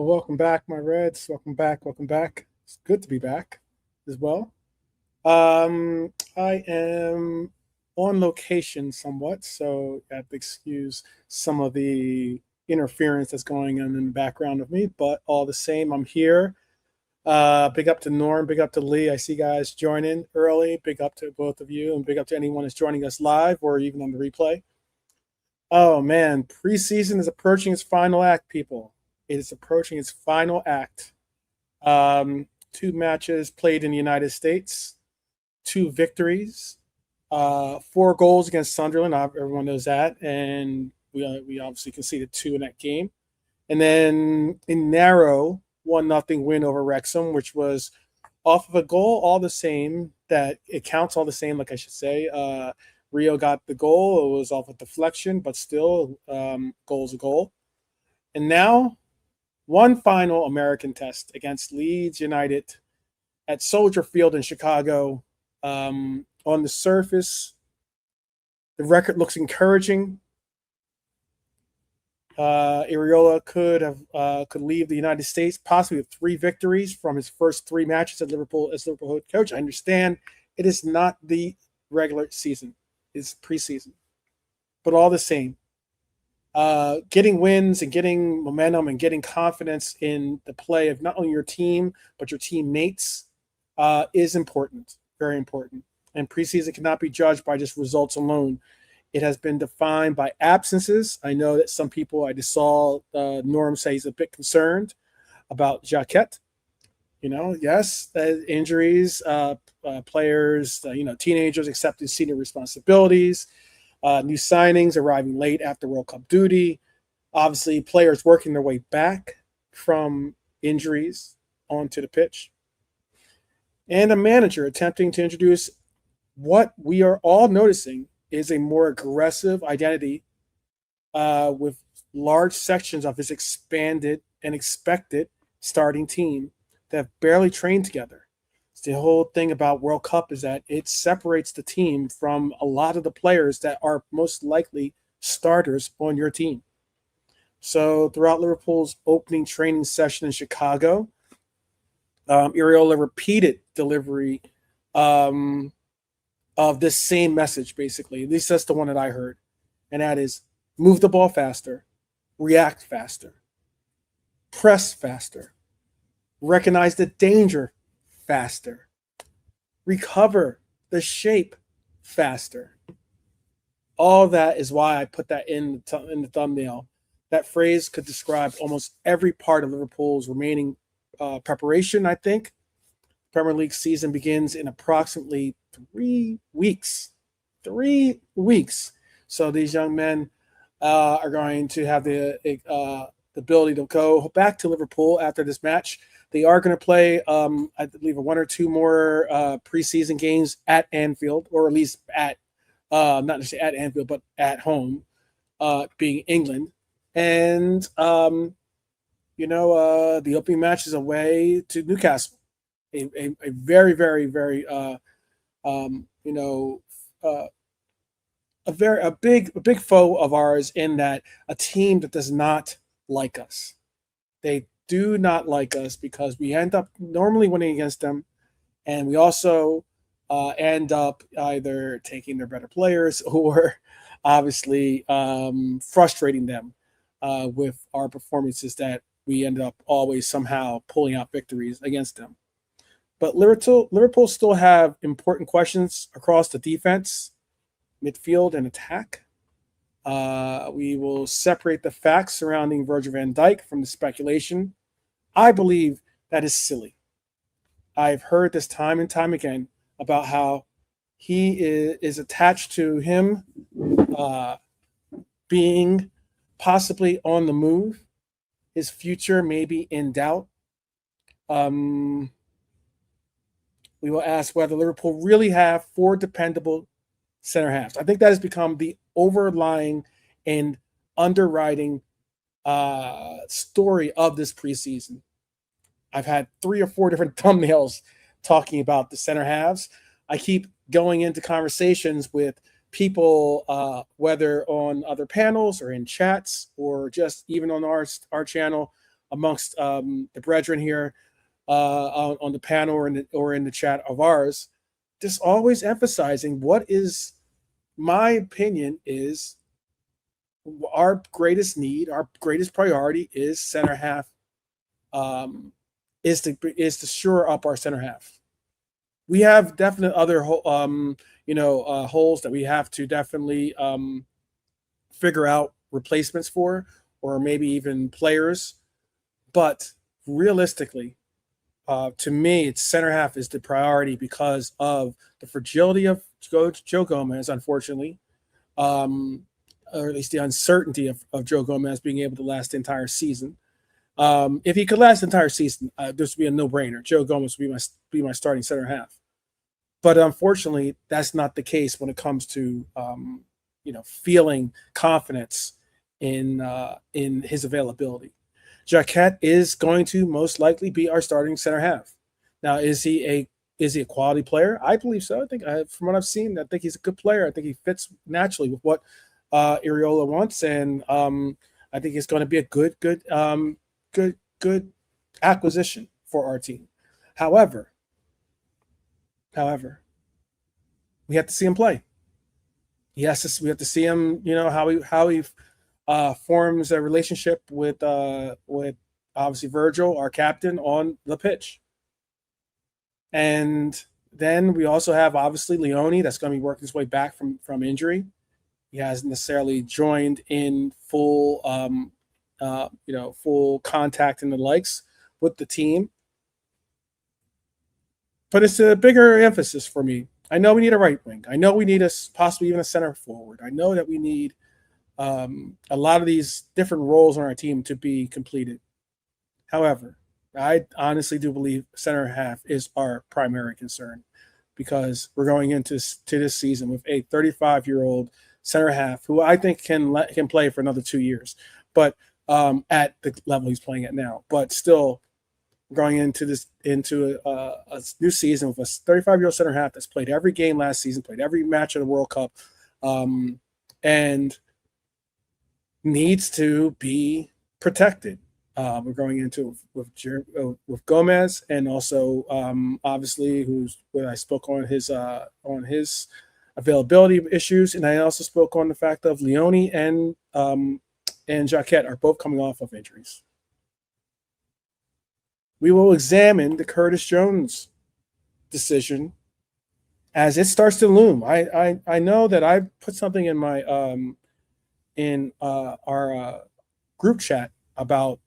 Welcome back, my Reds. Welcome back. Welcome back. It's good to be back as well. I am on location somewhat, so I have to excuse some of the interference that's going on in the background of me, but all the same, I'm here. Big up to Norm, big up to Lee. I see guys joining early. Big up to both of you, and big up to anyone who's joining us live or even on the replay. Oh man, preseason is approaching its final act, people. It is approaching its final act. Two matches played in the United States, two victories, 4 goals against Sunderland. Everyone knows that, and we obviously conceded 2 in that game. And then a narrow 1-0 win over Wrexham, which was off of a goal, all the same. That it counts all the same, like I should say. Rio got the goal. It was off a deflection, but still, goal's a goal. And now, one final American test against Leeds United at Soldier Field in Chicago. On the surface, the record looks encouraging. Iraola could leave the United States possibly with 3 victories from his first 3 matches at Liverpool as Liverpool head coach. I understand it is not the regular season. It's preseason. But all the same, getting wins and getting momentum and getting confidence in the play of not only your team, but your teammates is important, very important. And preseason cannot be judged by just results alone. It has been defined by absences. I know that some people, I just saw Norm say he's a bit concerned about Jacquet. Yes, injuries, players, teenagers accepting senior responsibilities, new signings arriving late after World Cup duty, obviously players working their way back from injuries onto the pitch, and a manager attempting to introduce what we are all noticing is a more aggressive identity with large sections of his expanded and expected starting team that have barely trained together. The whole thing about World Cup is that it separates the team from a lot of the players that are most likely starters on your team. So throughout Liverpool's opening training session in Chicago, Iraola repeated delivery of this same message, basically. At least that's the one that I heard. And that is move the ball faster, react faster, press faster, recognize the danger faster, recover the shape faster. All that is why I put that in the thumbnail. That phrase could describe almost every part of Liverpool's remaining preparation, I think. Premier League season begins in approximately 3 weeks. 3 weeks. So these young men are going to have the ability to go back to Liverpool after this match. They are going to play, I believe, 1 or 2 more preseason games at Anfield, or at least at, not necessarily at Anfield, but at home, being England. And, the opening match is away to Newcastle, a very, very, very, a big foe of ours, in that a team that does not like us. They do not like us because we end up normally winning against them, and we also end up either taking their better players or obviously frustrating them with our performances, that we end up always somehow pulling out victories against them. But Liverpool still have important questions across the defense, midfield, and attack. We will separate the facts surrounding Virgil van Dijk from the speculation. I believe that is silly. I've heard this time and time again about how he is attached to him being possibly on the move. His future may be in doubt. We will ask whether Liverpool really have 4 dependable center halves. I think that has become the overlying and underwriting story of this preseason. I've had 3 or 4 different thumbnails talking about the center halves. I keep going into conversations with people, whether on other panels or in chats or just even on our channel, amongst the brethren here on the panel or in the chat of ours, just always emphasizing what is my opinion is our greatest need, our greatest priority is center half, is to shore up our center half. We have definite other holes that we have to definitely figure out replacements for, or maybe even players. But realistically, to me, it's center half is the priority because of the fragility of Joe Gomez, unfortunately, or at least the uncertainty of Joe Gomez being able to last the entire season. If he could last the entire season, this would be a no-brainer. Joe Gomez would be my starting center half. But unfortunately, that's not the case when it comes to feeling confidence in his availability. Jacquet is going to most likely be our starting center half. Now, is he a quality player? I believe so. I think from what I've seen, I think he's a good player. I think he fits naturally with what Iraola wants, and I think it's going to be a good acquisition for our team. However, we have to see him play. We have to see him. How he forms a relationship with obviously Virgil, our captain, on the pitch. And then we also have obviously Leone that's going to be working his way back from injury. He hasn't necessarily joined in full full contact and the likes with the team. But it's a bigger emphasis for me. I know we need a right wing. I know we need possibly even a center forward. I know that we need a lot of these different roles on our team to be completed. However, I honestly do believe center half is our primary concern because we're going into this season with a 35-year-old center half who I think can play for another 2 years, but at the level he's playing at now. But still, going into a new season with a 35-year-old center half that's played every game last season, played every match of the World Cup, and needs to be protected. We're going into with Gomez, and also obviously I spoke on his availability issues, and I also spoke on the fact of Leone and Jacquet are both coming off of injuries. We will examine the Curtis Jones decision as it starts to loom. I know that I put something in my our group chat about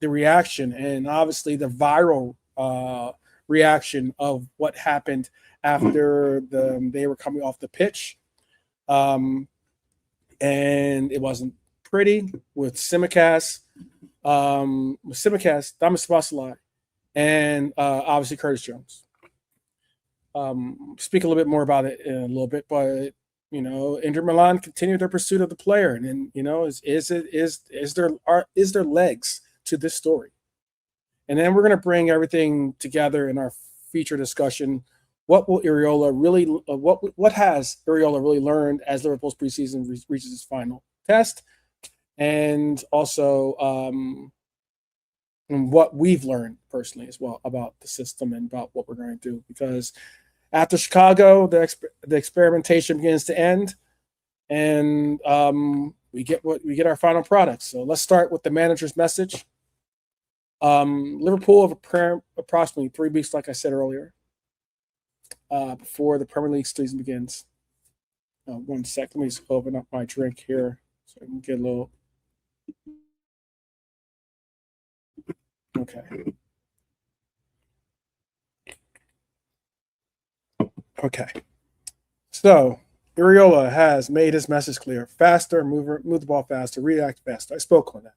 the reaction and obviously the viral reaction of what happened after they were coming off the pitch, and it wasn't pretty with Simicast, Damas Vasilai, and obviously Curtis Jones. Speak a little bit more about it in a little bit, but Inter Milan continued their pursuit of the player, and then is there legs to this story? And then we're going to bring everything together in our feature discussion. What will Iraola really? What has Iraola really learned as Liverpool's preseason reaches its final test, and also what we've learned personally as well about the system and about what we're going to do. Because after Chicago, the experimentation begins to end, and we get our final product. So let's start with the manager's message. Liverpool have approximately 3 weeks, like I said earlier, before the Premier League season begins. 1 sec, let me just open up my drink here so I can get a little. Okay. So Iraola has made his message clear: faster, move the ball faster, react faster. I spoke on that,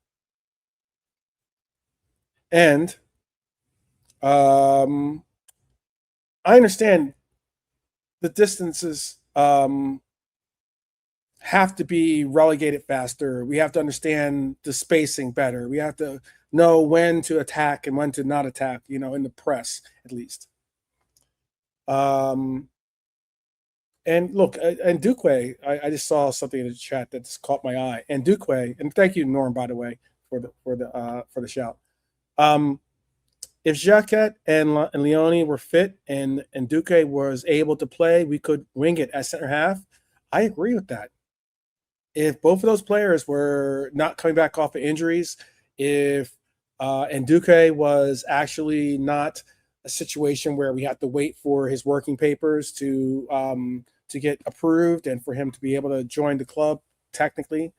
and I understand the distances have to be relegated faster. We have to understand the spacing better. We have to know when to attack and when to not attack, in the press, at least. And look, and Duque, I just saw something in the chat that just caught my eye. And Duque, and thank you, Norm, by the way, for the shout. Um, if Jacquet and Leone were fit and Duque was able to play, we could wing it at center half. I agree with that. If both of those players were not coming back off of injuries, if and Duque was actually not a situation where we have to wait for his working papers to get approved and for him to be able to join the club technically,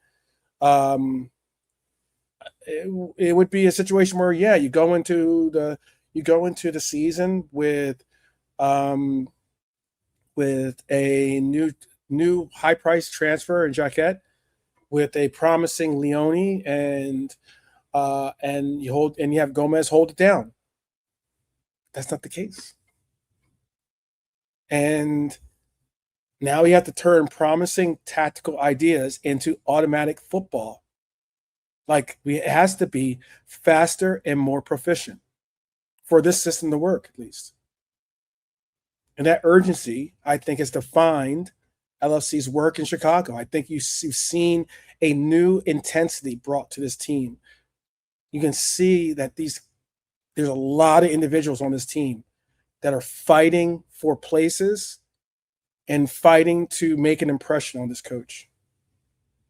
um, it would be a situation where you go into the season um, with a new high price transfer in Jacquet, with a promising Leone, and you have Gomez hold it down. That's not the case. And now we have to turn promising tactical ideas into automatic football. Like it has to be faster and more proficient for this system to work, at least. And that urgency, I think, has defined LFC's work in Chicago. I think you've seen a new intensity brought to this team. You can see that there's a lot of individuals on this team that are fighting for places and fighting to make an impression on this coach.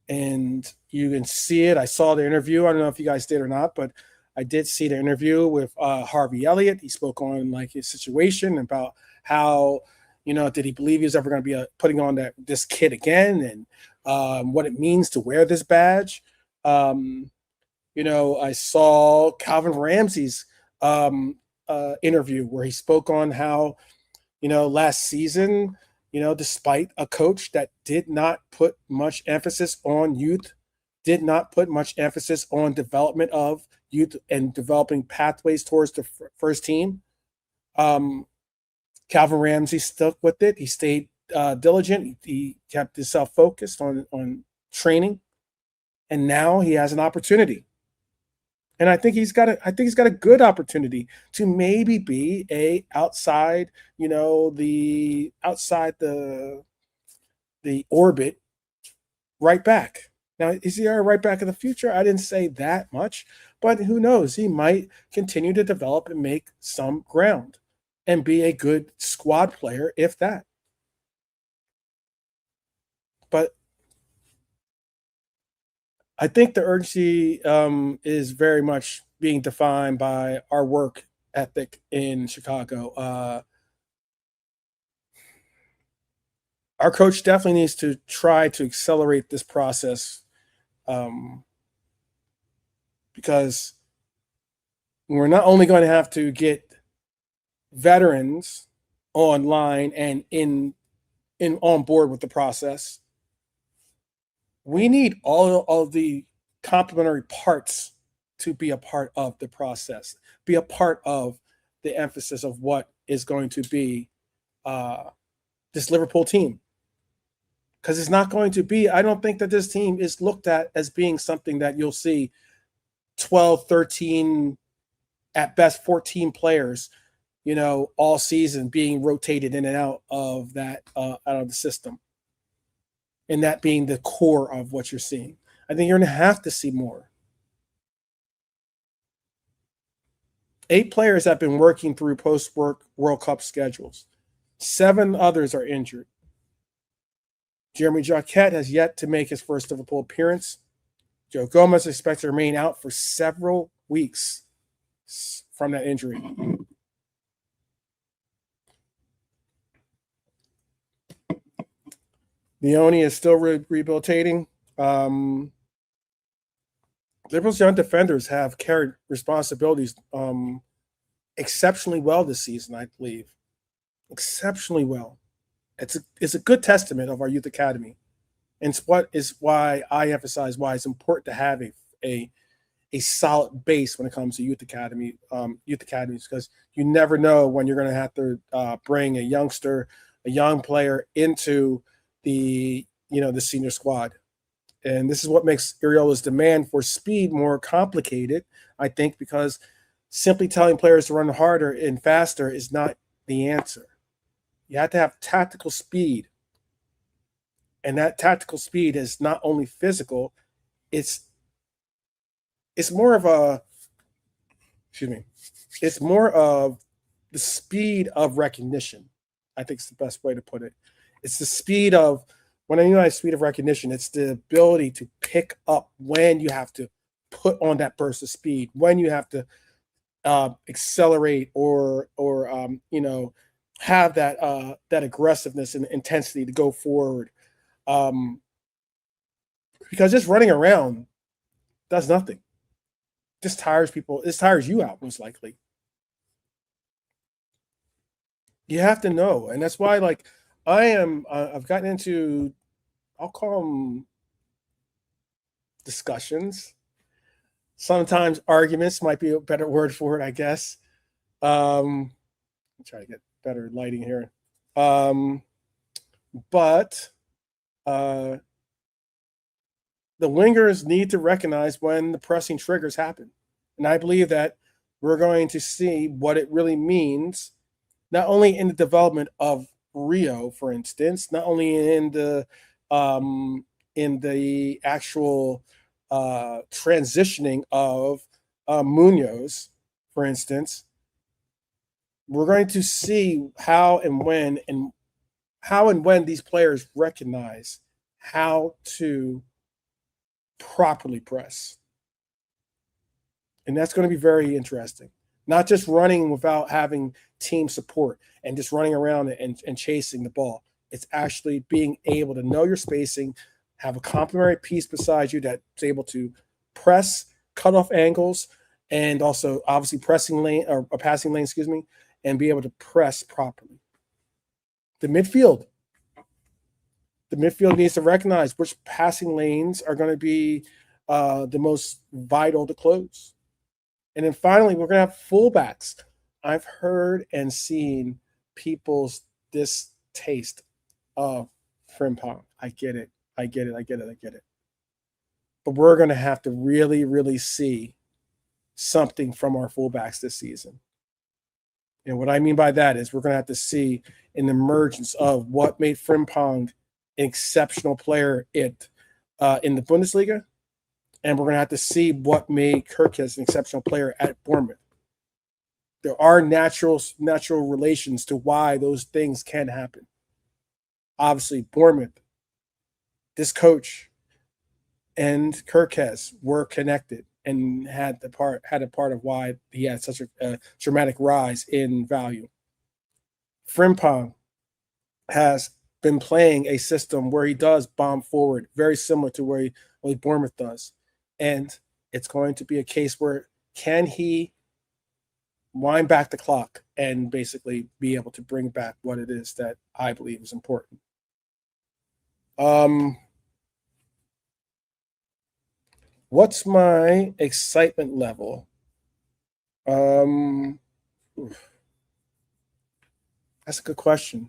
And you can see it. I saw the interview. I don't know if you guys did or not, but I did see the interview with Harvey Elliott. He spoke on like his situation about how, did he believe he was ever going to be putting on this kit again, and what it means to wear this badge. I saw Calvin Ramsey's interview where he spoke on how, last season, despite a coach that did not put much emphasis on youth, did not put much emphasis on development of youth and developing pathways towards the first team, Calvin Ramsey stuck with it. He stayed diligent. He kept himself focused on training, and now he has an opportunity. And I think he's got a good opportunity to maybe be outside the orbit right back. Now, is he our right back of the future? I didn't say that much, but who knows? He might continue to develop and make some ground and be a good squad player, if that. But I think the urgency is very much being defined by our work ethic in Chicago. Our coach definitely needs to try to accelerate this process, because we're not only going to have to get veterans online and in on board with the process. We need all of the complementary parts to be a part of the process, be a part of the emphasis of what is going to be this Liverpool team. Because it's not going to be, I don't think that this team is looked at as being something that you'll see 12, 13, at best 14 players, all season being rotated in and out of out of the system. And that being the core of what you're seeing. I think you're going to have to see more. 8 players have been working through post-work World Cup schedules. 7 others are injured. Jeremy Jacquet has yet to make his first Liverpool appearance. Joe Gomez is expected to remain out for several weeks from that injury. Leone is still rehabilitating. Liverpool's young defenders have carried responsibilities exceptionally well this season, I believe. Exceptionally well. It's a good testament of our youth academy. And it's what is why I emphasize why it's important to have a solid base when it comes to youth academies, because you never know when you're going to have to bring a young player into the senior squad. And this is what makes Iraola's demand for speed more complicated, I think, because simply telling players to run harder and faster is not the answer. You have to have tactical speed. And that tactical speed is not only physical, it's more of a excuse me, it's more of the speed of recognition. I think is the best way to put it. It's the speed of, when I mean speed of recognition, it's the ability to pick up when you have to put on that burst of speed, when you have to accelerate or have that aggressiveness and intensity to go forward. Because just running around does nothing. Just tires people. It tires you out most likely. You have to know, and that's why, like, I've gotten into, I'll call them discussions. Sometimes arguments might be a better word for it, I guess. I'm trying to get better lighting here. But the wingers need to recognize when the pressing triggers happen. And I believe that we're going to see what it really means, not only in the development of Rio, for instance, not only in the actual transitioning of Munoz, for instance. We're going to see how and when these players recognize how to properly press. And that's going to be very interesting. Not just running without having team support and just running around and chasing the ball. It's actually being able to know your spacing, have a complementary piece beside you that's able to press, cut off angles, and also obviously passing lane, and be able to press properly. The midfield needs to recognize which passing lanes are going to be the most vital to close. And then finally, we're going to have fullbacks. I've heard and seen people's distaste of Frimpong. I get it. But we're going to have to really, really see something from our fullbacks this season. And what I mean by that is we're going to have to see an emergence of what made Frimpong an exceptional player in the Bundesliga. And we're going to have to see what made Kerkez an exceptional player at Bournemouth. There are natural relations to why those things can happen. Obviously, Bournemouth, this coach, and Kerkez were connected and had a part of why he had such a dramatic rise in value. Frimpong has been playing a system where he does bomb forward, very similar to where Bournemouth does. And it's going to be a case where can he wind back the clock and basically be able to bring back what it is that I believe is important. What's my excitement level? That's a good question.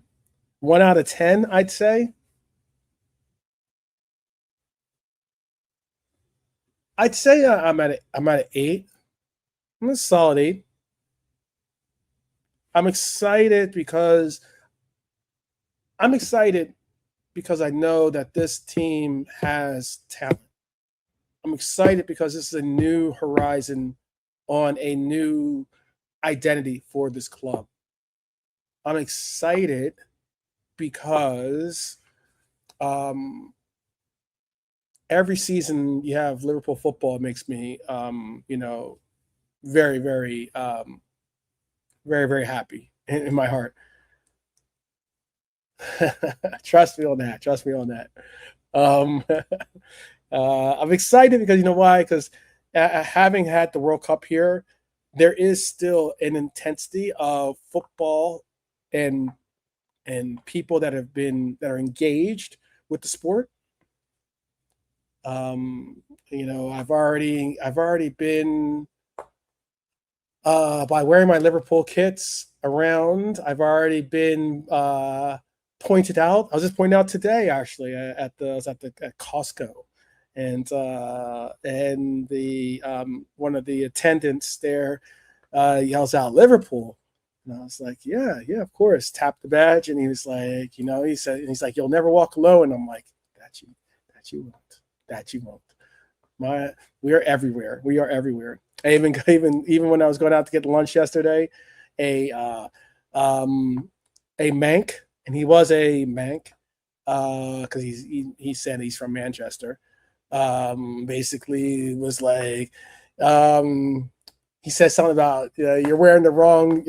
1 out of 10, I'd say. I'm at an 8. I'm a solid 8. I'm excited because I know that this team has talent. I'm excited because this is a new horizon on a new identity for this club. I'm excited because every season you have Liverpool football makes me, very, very, very, very happy in my heart. Trust me on that. I'm excited because you know why? Because having had the World Cup here, there is still an intensity of football and people that are engaged with the sport. I've already been by wearing my Liverpool kits around. I've already been pointed out. I was just pointed out today, actually, at Costco, and the one of the attendants there yells out Liverpool, and I was like, yeah, of course. Tapped the badge, and he was like, he's like, you'll never walk alone, and I'm like, that you won't. We are everywhere. Even when I was going out to get lunch yesterday, a a Manc, and he was a Manc because he said he's from Manchester. Basically was like, he said something about you're wearing the wrong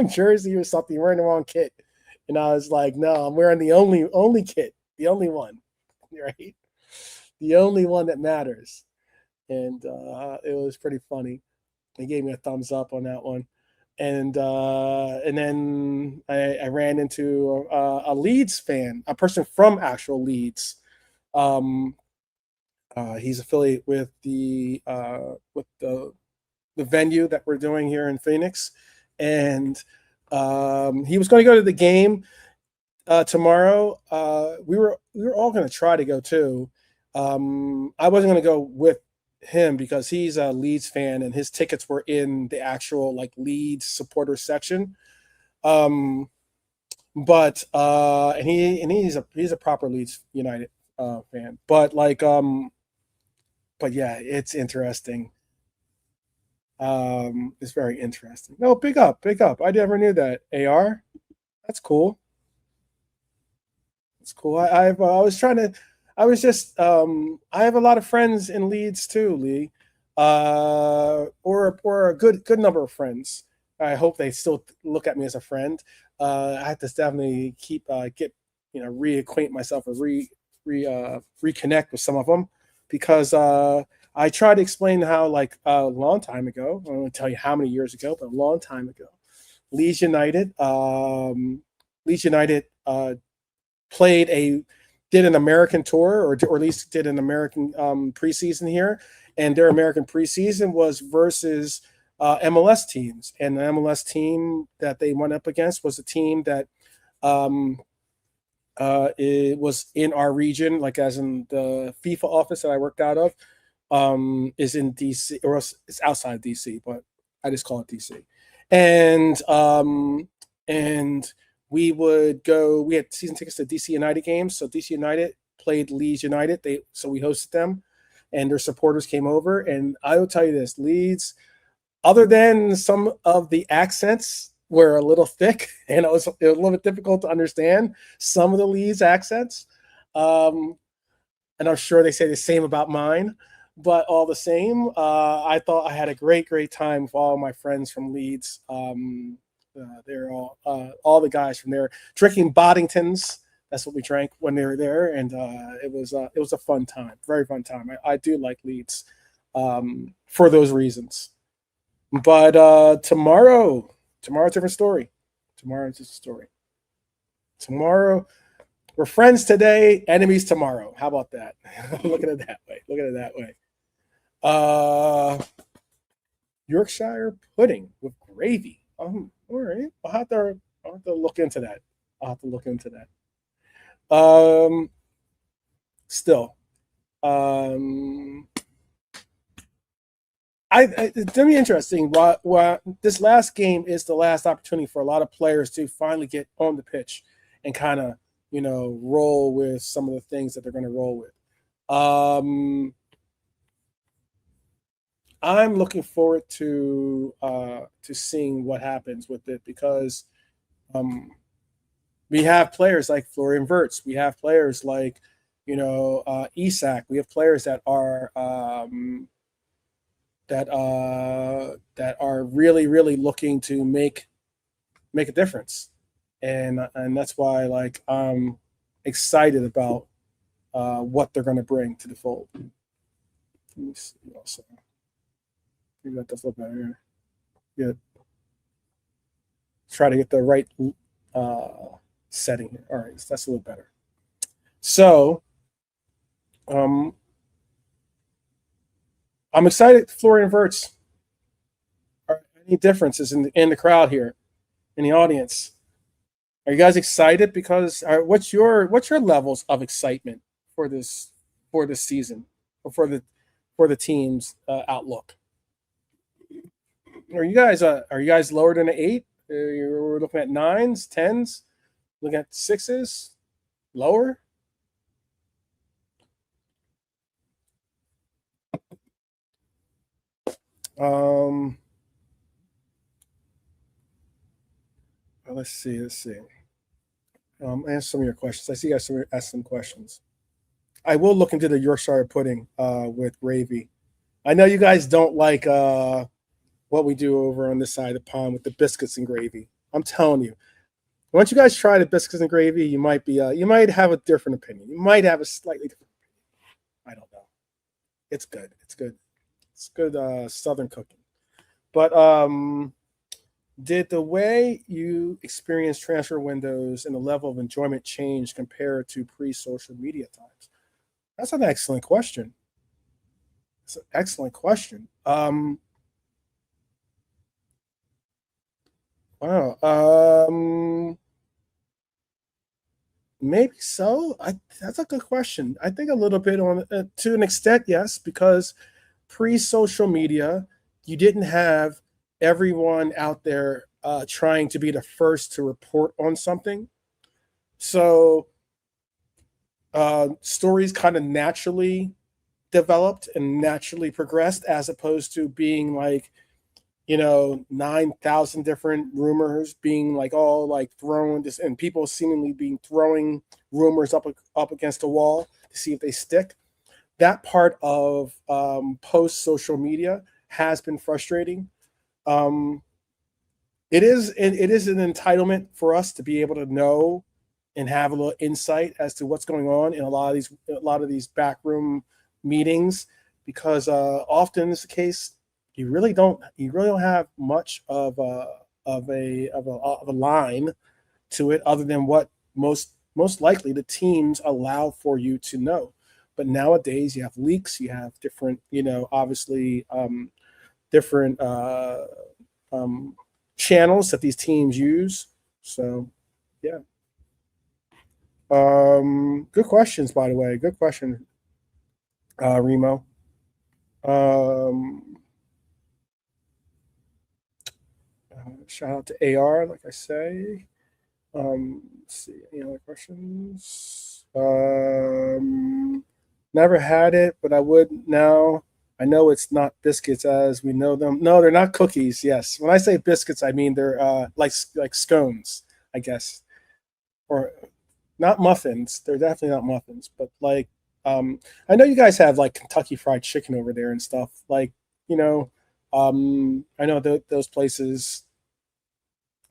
jersey or something. You're wearing the wrong kit, and I was like, no, I'm wearing the only kit, the only one, right? The only one that matters. And it was pretty funny. He gave me a thumbs up on that one. And then I ran into a Leeds fan, a person from actual Leeds. He's affiliated with the venue that we're doing here in Phoenix, and he was going to go to the game tomorrow. We were all going to try to go too. I wasn't going to go with him because he's a Leeds fan and his tickets were in the actual like Leeds supporter section. But and he's a proper Leeds United fan. But yeah, it's interesting. It's very interesting. No, big up, big up. I never knew that. AR, that's cool. That's cool. I was trying to. I was just. I have a lot of friends in Leeds too, Lee. Or a good number of friends. I hope they still look at me as a friend. I have to definitely get reacquaint myself or reconnect with some of them because I tried to explain how like a long time ago. I won't tell you how many years ago, but a long time ago, Leeds United. Leeds United did an American tour, or at least did an American preseason here, and their American preseason was versus MLS teams, and the MLS team that they went up against was a team that it was in our region, like as in the FIFA office that I worked out of, is in DC, or it's outside DC, but I just call it DC, and we would go. We had season tickets to DC United games, so DC United played Leeds United. So we hosted them, and their supporters came over. And I will tell you this: Leeds, other than some of the accents were a little thick, and it was a little bit difficult to understand some of the Leeds accents. And I'm sure they say the same about mine. But all the same, I thought I had a great time with all my friends from Leeds. They're all the guys from there drinking Boddingtons. That's what we drank when they were there, and it was a fun time, very fun time. I do like Leeds for those reasons. But tomorrow's a different story. Tomorrow's a story. Tomorrow, we're friends today, enemies tomorrow. How about that? Look at it that way. Look at it that way. Yorkshire pudding with gravy. All right. I'll have to look into that. I'll have to look into that. Still, it's gonna be interesting. Why this last game is the last opportunity for a lot of players to finally get on the pitch and kind of roll with some of the things that they're going to roll with. I'm looking forward to seeing what happens with it because we have players like Florian Wirtz. We have players like Isak. We have players that are really looking to make a difference, and that's why I'm excited about what they're going to bring to the fold. Let me see also. Maybe that does look better here. Yeah. Try to get the right setting here. All right, so that's a little better. So, I'm excited. Florian Wirtz. Are any differences in the crowd here, in the audience? Are you guys excited? Because what's your levels of excitement for this season, or for the team's outlook? Are you guys lower than an 8? You're looking at 9s, 10s, looking at 6s, lower? Um, let's see. Answer some of your questions. I see you guys asked some questions. I will look into the Yorkshire pudding with gravy. I know you guys don't like what we do over on this side of the pond with the biscuits and gravy. I'm telling you, once you guys try the biscuits and gravy, you might have a different opinion. You might have a slightly different. I don't know. It's good. It's good. It's good Southern cooking. But did the way you experience transfer windows and the level of enjoyment change compared to pre-social media times? That's an excellent question. It's an excellent question. Wow. Maybe so. That's a good question. I think a little bit on to an extent, yes, because pre-social media, you didn't have everyone out there trying to be the first to report on something. So stories kind of naturally developed and naturally progressed, as opposed to being like 9,000 different rumors being like all like thrown this, and people seemingly being throwing rumors up against a wall to see if they stick. That part of post social media has been frustrating. um, it is an entitlement for us to be able to know and have a little insight as to what's going on in a lot of these backroom meetings, because often it's the case you really don't have much of a line to it, other than what most likely the teams allow for you to know. But nowadays you have leaks, you have different, obviously, different um, channels that these teams use. So yeah. Good questions, by the way. Good question, Remo. Um, Shout out to AR, like I say. Let's see, any other questions? Never had it, but I would now. I know it's not biscuits as we know them. No, they're not cookies. Yes, when I say biscuits, I mean they're like scones, I guess, or not muffins. They're definitely not muffins, but like I know you guys have like Kentucky Fried Chicken over there and stuff. Like you know, I know those places.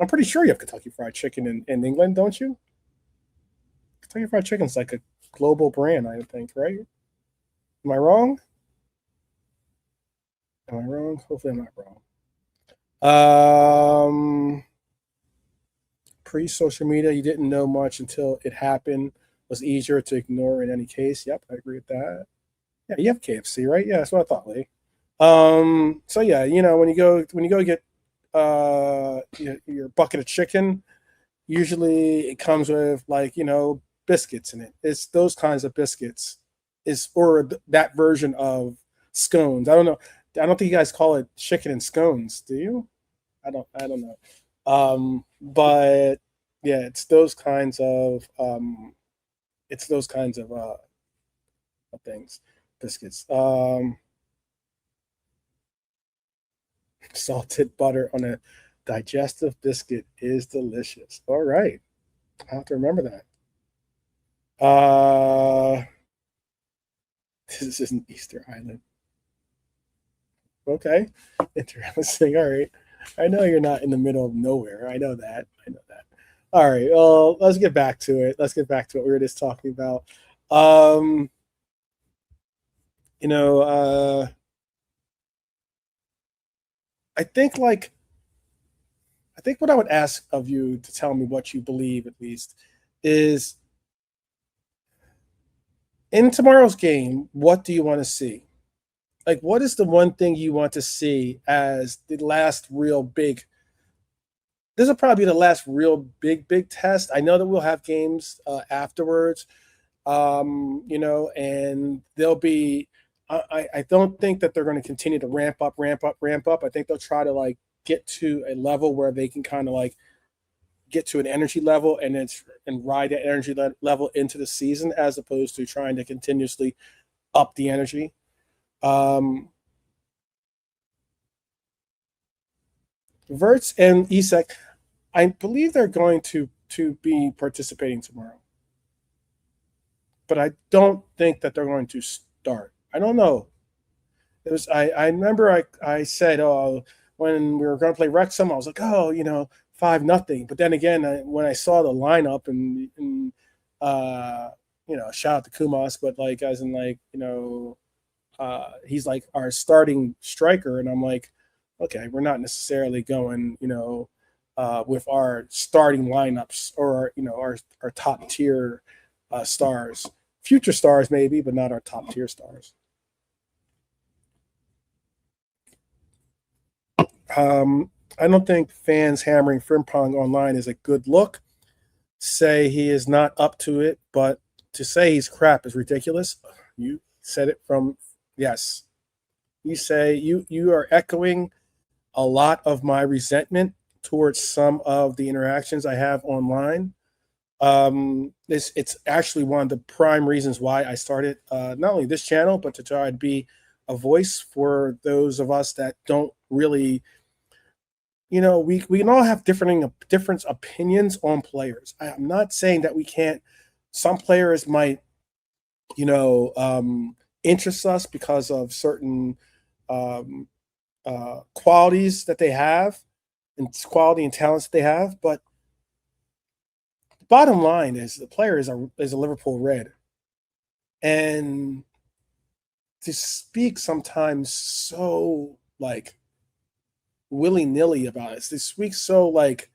I'm pretty sure you have Kentucky Fried Chicken in England, don't you? Kentucky Fried Chicken's like a global brand, I think, right? Am I wrong? Am I wrong? Hopefully, I'm not wrong. Um, Pre-social media, you didn't know much until it happened. Was easier to ignore in any case. Yep, I agree with that. Yeah, you have KFC, right? Yeah, that's what I thought, Lee. So yeah, when you go get your bucket of chicken, usually it comes with like biscuits in it. It's those kinds of biscuits, is or that version of scones. I don't know. I don't think you guys call it chicken and scones, do you? I don't know. But yeah, it's those kinds of things, biscuits. Salted butter on a digestive biscuit is delicious. All right, I have to remember that. Uh, this isn't Easter Island. Okay, interesting. All right, I know you're not in the middle of nowhere. I know that. I know that. All right. Well, let's get back to it. Let's get back to what we were just talking about. Um, you know, I think like I think what I would ask of you to tell me what you believe, at least, is in tomorrow's game, what do you want to see? Like, what is the one thing you want to see as the last real big? This will probably be the last real big test. I know that we'll have games afterwards, and they'll be. I don't think that they're going to continue to ramp up, ramp up, ramp up. I think they'll try to like get to a level where they can kind of like get to an energy level and ride that energy level into the season, as opposed to trying to continuously up the energy. Um, Wirtz and Isak, I believe they're going to be participating tomorrow, but I don't think that they're going to start. I don't know. It was I remember I said, oh, when we were going to play Wrexham, I was like, oh, 5-0. But then again, when I saw the lineup and shout out to Kumas, but like as in like he's like our starting striker, and I'm like, okay, we're not necessarily going with our starting lineups or our top tier stars, future stars maybe, but not our top tier stars. I don't think fans hammering Frimpong online is a good look. Say he is not up to it, but to say he's crap is ridiculous. You said it from yes. You say you are echoing a lot of my resentment towards some of the interactions I have online. It's actually one of the prime reasons why I started not only this channel, but to try to be a voice for those of us that don't really, we can all have different opinions on players. I'm not saying that we can't. Some players might, interest us because of certain qualities that they have and quality and talents that they have. But the bottom line is the player is a Liverpool Red. And to speak sometimes so like willy-nilly about it, to speak so like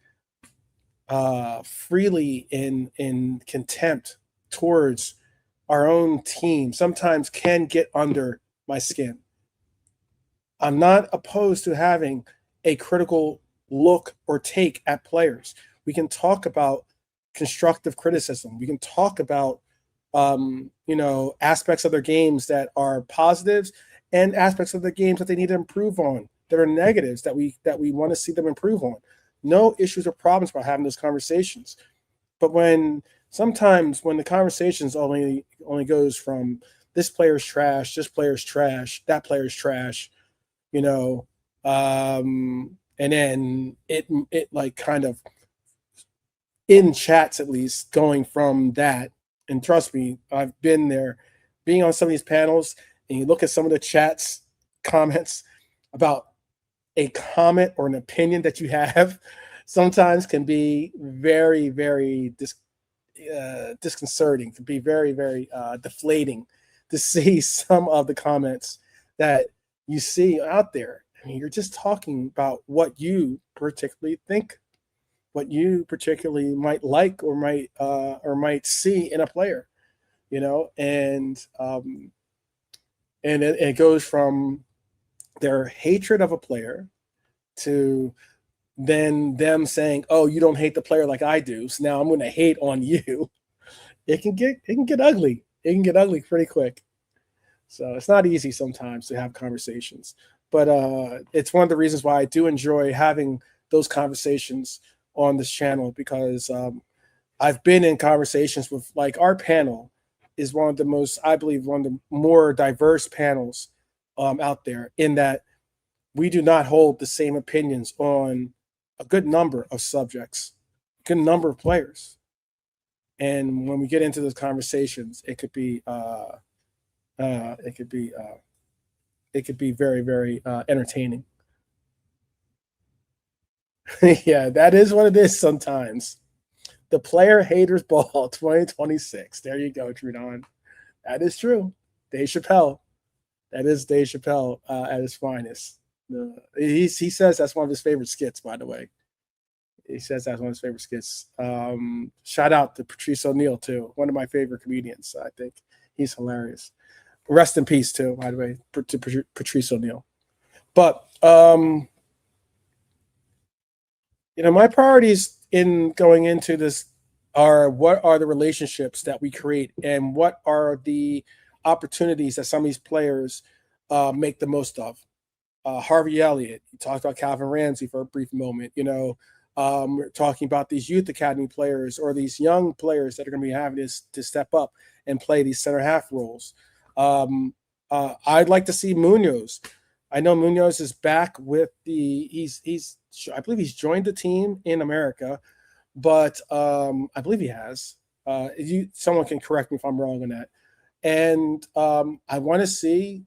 freely in contempt towards our own team sometimes can get under my skin. I'm not opposed to having a critical look or take at players. We can talk about constructive criticism. We can talk about aspects of their games that are positives and aspects of the games that they need to improve on, that are negatives that we want to see them improve on. No issues or problems about having those conversations. But sometimes when the conversations only goes from this player's trash, this player's trash, that player's trash, and then it like kind of in chats at least going from that. And trust me, I've been there, being on some of these panels, and you look at some of the chats comments about a comment or an opinion that you have sometimes can be very, very disconcerting, can be very, very deflating to see some of the comments that you see out there. I mean, you're just talking about what you particularly think, what you particularly might like or might see in a player, and it goes from their hatred of a player to then them saying, "Oh, you don't hate the player like I do, so now I'm going to hate on you." It can get ugly. It can get ugly pretty quick. So it's not easy sometimes to have conversations, but it's one of the reasons why I do enjoy having those conversations on this channel, because I've been in conversations with, like, our panel is one of the most, I believe, one of the more diverse panels out there, in that we do not hold the same opinions on a good number of subjects, a good number of players. And when we get into those conversations, it could be very, very entertaining. Yeah, that is what it is sometimes. The player haters ball 2026. There you go, Trudon. That is true. Dave Chappelle. That is Dave Chappelle at his finest. He says that's one of his favorite skits, by the way. He says that's one of his favorite skits. Shout out to Patrice O'Neill, too. One of my favorite comedians. I think he's hilarious. Rest in peace, too, by the way, to Patrice O'Neill. But, my priorities in going into this are, what are the relationships that we create, and what are the opportunities that some of these players make the most of. Harvey Elliott, you talked about Calvin Ramsey for a brief moment. We're talking about these youth academy players, or these young players that are going to be having to step up and play these center half roles. I'd like to see Munoz. I know Munoz is back with I believe he's joined the team in America, but I believe he has. Someone can correct me if I'm wrong on that. And I want to see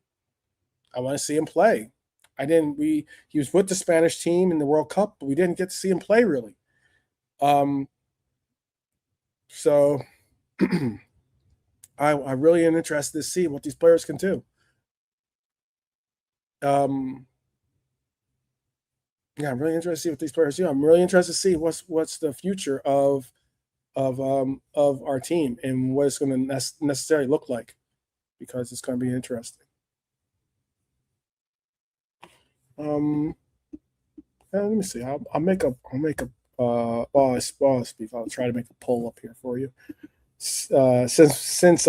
him play. He was with the Spanish team in the World Cup, but we didn't get to see him play really. So I really am interested to see what these players can do. Yeah, I'm really interested to see what these players do. I'm really interested to see what's the future of our team and what it's going to necessarily look like, because it's going to be interesting. Let me see. I'll make a while I speak. I'll try to make a poll up here for you. Since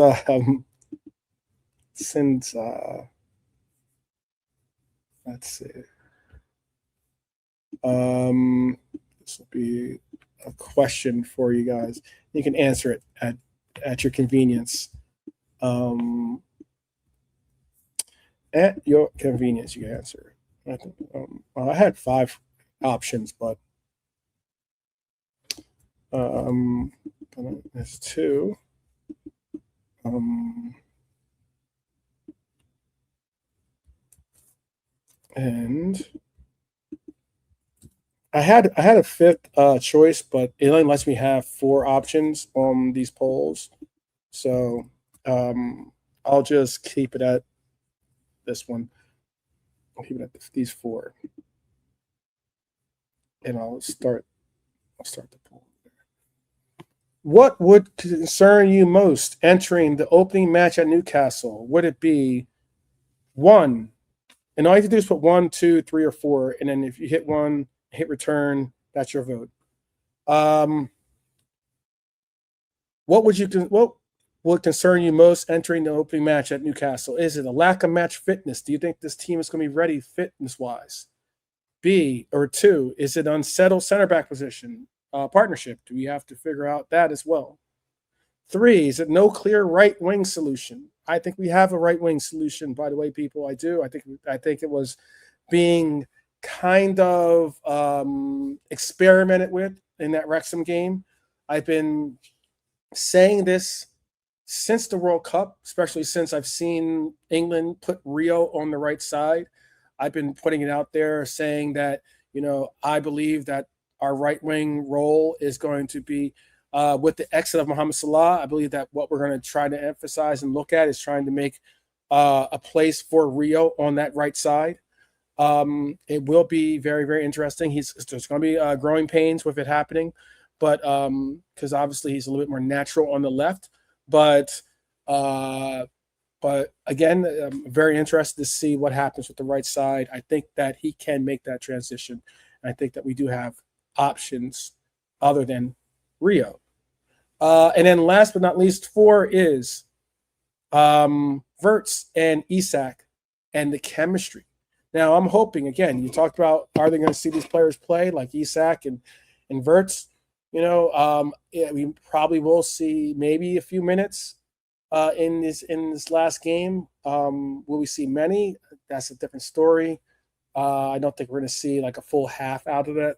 let's see. This will be a question for you guys. You can answer it at your convenience. At your convenience, you can answer it. I think I had 5 options, but there's 2. And I had a 5th choice, but it only lets me have 4 options on these polls. So I'll just keep it at this one. I'll keep it at these 4, and I'll start the poll. What would concern you most entering the opening match at Newcastle? Would it be 1? And all you have to do is put 1, 2, 3, or 4, and then if you hit 1, hit return. That's your vote. What would concern you most entering the opening match at Newcastle? Is it a lack of match fitness? Do you think this team is going to be ready fitness-wise? B, or 2, is it unsettled center back position partnership? Do we have to figure out that as well? 3, is it no clear right wing solution? I think we have a right wing solution, by the way, people. I do. I think it was being kind of experimented with in that Wrexham game. I've been saying this since the World Cup, especially since I've seen England put Rio on the right side. I've been putting it out there saying that, I believe that our right wing role is going to be with the exit of Mohamed Salah. I believe that what we're going to try to emphasize and look at is trying to make a place for Rio on that right side. It will be very, very interesting. There's going to be growing pains with it happening, but because obviously he's a little bit more natural on the left. But again, I'm very interested to see what happens with the right side. I think that he can make that transition. And I think that we do have options other than Rio. And then last but not least, 4 is Wirtz and Isak and the chemistry. Now, I'm hoping, again, you talked about, are they going to see these players play like Isak and Wirtz? We probably will see maybe a few minutes in this last game. Will we see many? That's a different story. I don't think we're going to see like a full half out of the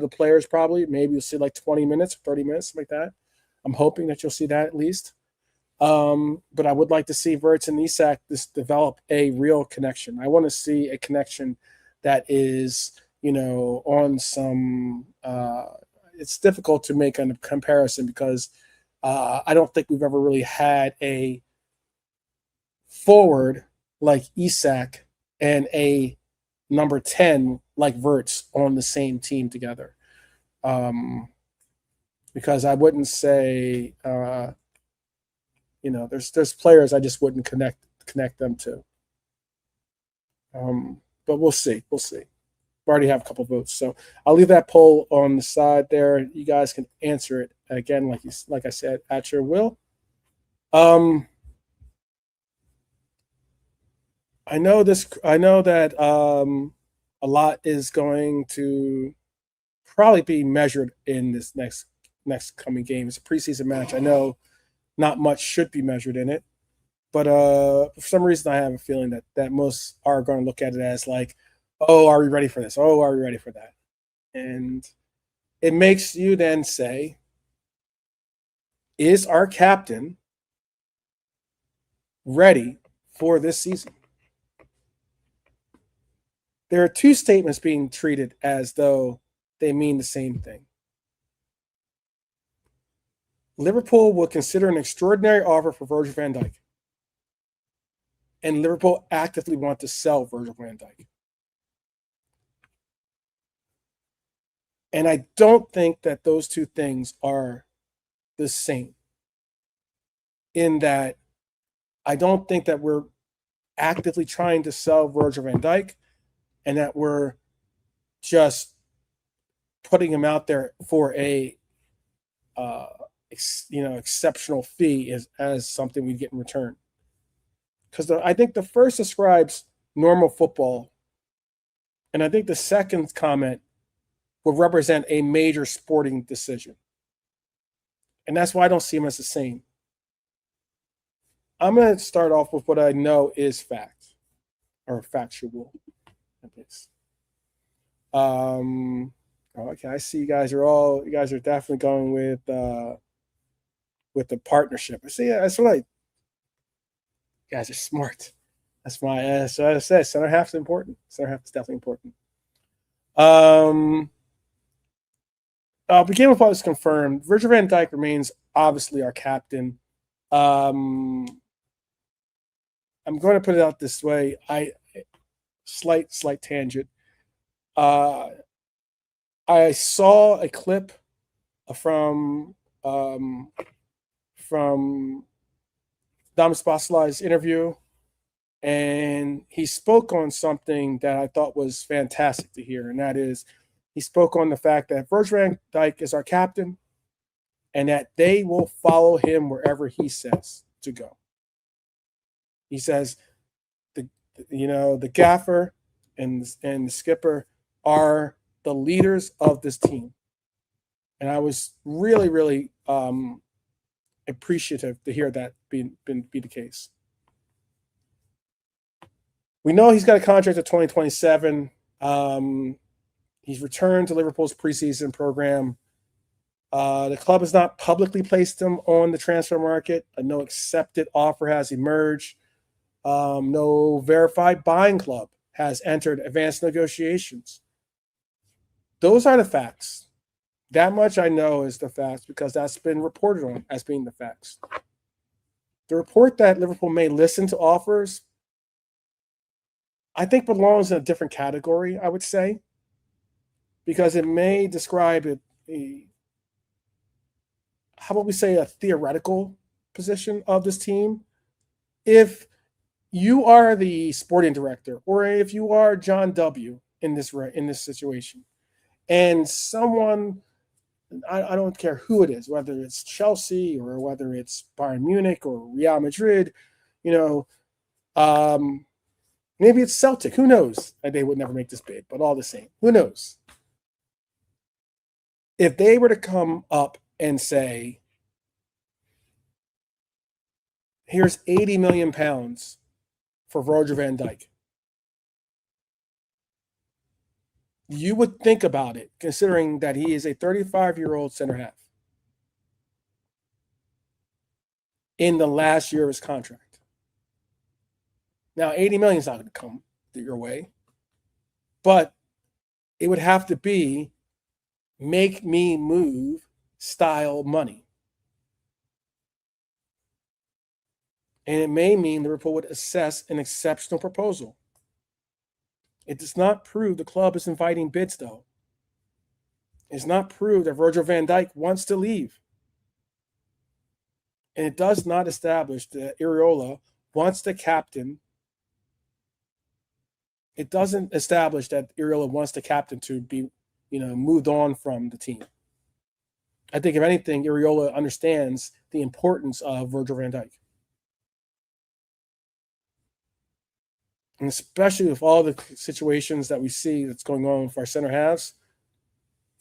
players. Probably, maybe you'll see like 20 minutes, 30 minutes, something like that. I'm hoping that you'll see that at least. But I would like to see Wirtz and Isak develop a real connection. I want to see a connection that is, on some. It's difficult to make a comparison because I don't think we've ever really had a forward like Isak and a number 10 like Wirtz on the same team together. Because I wouldn't say, there's players I just wouldn't connect them to. But we'll see. We already have a couple votes, so I'll leave that poll on the side there. You guys can answer it again, like I said, at your will. I know that a lot is going to probably be measured in this next coming game. It's a preseason match. I know not much should be measured in it, But for some reason, I have a feeling that most are going to look at it as like, oh, are we ready for this? Oh, are we ready for that? And it makes you then say, is our captain ready for this season? There are two statements being treated as though they mean the same thing. Liverpool will consider an extraordinary offer for Virgil van Dijk. And Liverpool actively want to sell Virgil van Dijk. And I don't think that those two things are the same. In that, I don't think that we're actively trying to sell Virgil van Dijk and that we're just putting him out there for a exceptional fee as something we get in return. Because I think the first describes normal football, and I think the second comment would represent a major sporting decision. And that's why I don't see them as the same. I'm going to start off with what I know is fact, or factual, at least. Okay, I see you guys are definitely going with the partnership. I see, that's what you guys are smart. That's why, so as I said, center half is important. Center half is definitely important. I'll begin with what was confirmed. Virgil van Dijk remains obviously our captain. I'm going to put it out this way. Slight tangent. I saw a clip from Dom Spaslai's interview, and he spoke on something that I thought was fantastic to hear, and that is he spoke on the fact that Virgil van Dijk is our captain and that they will follow him wherever he says to go. He says the gaffer and the skipper are the leaders of this team. And I was really, really appreciative to hear that be the case. We know he's got a contract at 2027. He's returned to Liverpool's preseason program. The club has not publicly placed him on the transfer market. No accepted offer has emerged. No verified buying club has entered advanced negotiations. Those are the facts. That much I know is the facts because that's been reported on as being the facts. The report that Liverpool may listen to offers, I think belongs in a different category, I would say, because it may describe how about we say a theoretical position of this team. If you are the sporting director or if you are John W. in this situation, and someone, I don't care who it is, whether it's Chelsea or whether it's Bayern Munich or Real Madrid, maybe it's Celtic. Who knows? They would never make this bid, but all the same, who knows? If they were to come up and say, here's 80 million pounds for Virgil van Dijk, you would think about it, considering that he is a 35-year-old center half in the last year of his contract. Now, 80 million is not going to come your way, but it would have to be make me move style money. And it may mean Liverpool would assess an exceptional proposal. It does not prove the club is inviting bids, though. It does not prove that Virgil van Dijk wants to leave. And it does not establish that Iraola wants the captain. It doesn't establish that Iraola wants the captain to be, moved on from the team. I think, if anything, Iraola understands the importance of Virgil van Dijk. And especially with all the situations that we see that's going on with our center halves,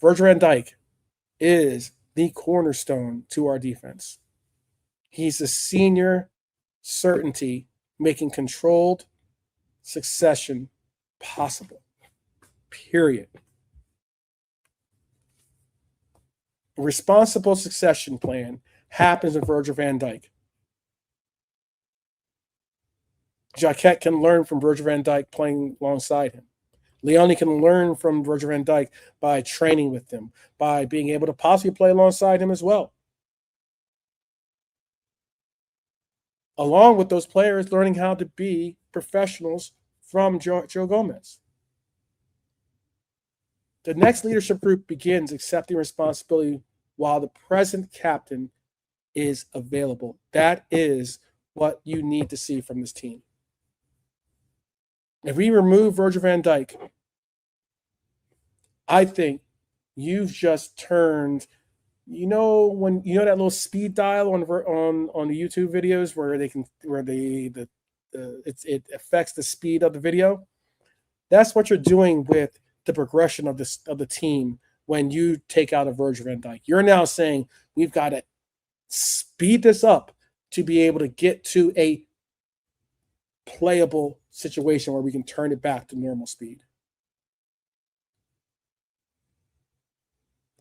Virgil van Dijk is the cornerstone to our defense. He's a senior certainty, making controlled succession possible. Period. A responsible succession plan happens with Virgil van Dijk. Jacquet can learn from Virgil van Dijk playing alongside him. Leone can learn from Virgil van Dijk by training with him, by being able to possibly play alongside him as well. Along with those players learning how to be professionals from Joe Gomez. The next leadership group begins accepting responsibility while the present captain is available. That is what you need to see from this team. If we remove Virgil van Dijk, I think you've just turned, when that little speed dial on the YouTube videos where it affects the speed of the video. That's what you're doing with the progression of the team when you take out a Virgil van Dijk. You're now saying we've got to speed this up to be able to get to a playable situation where we can turn it back to normal speed.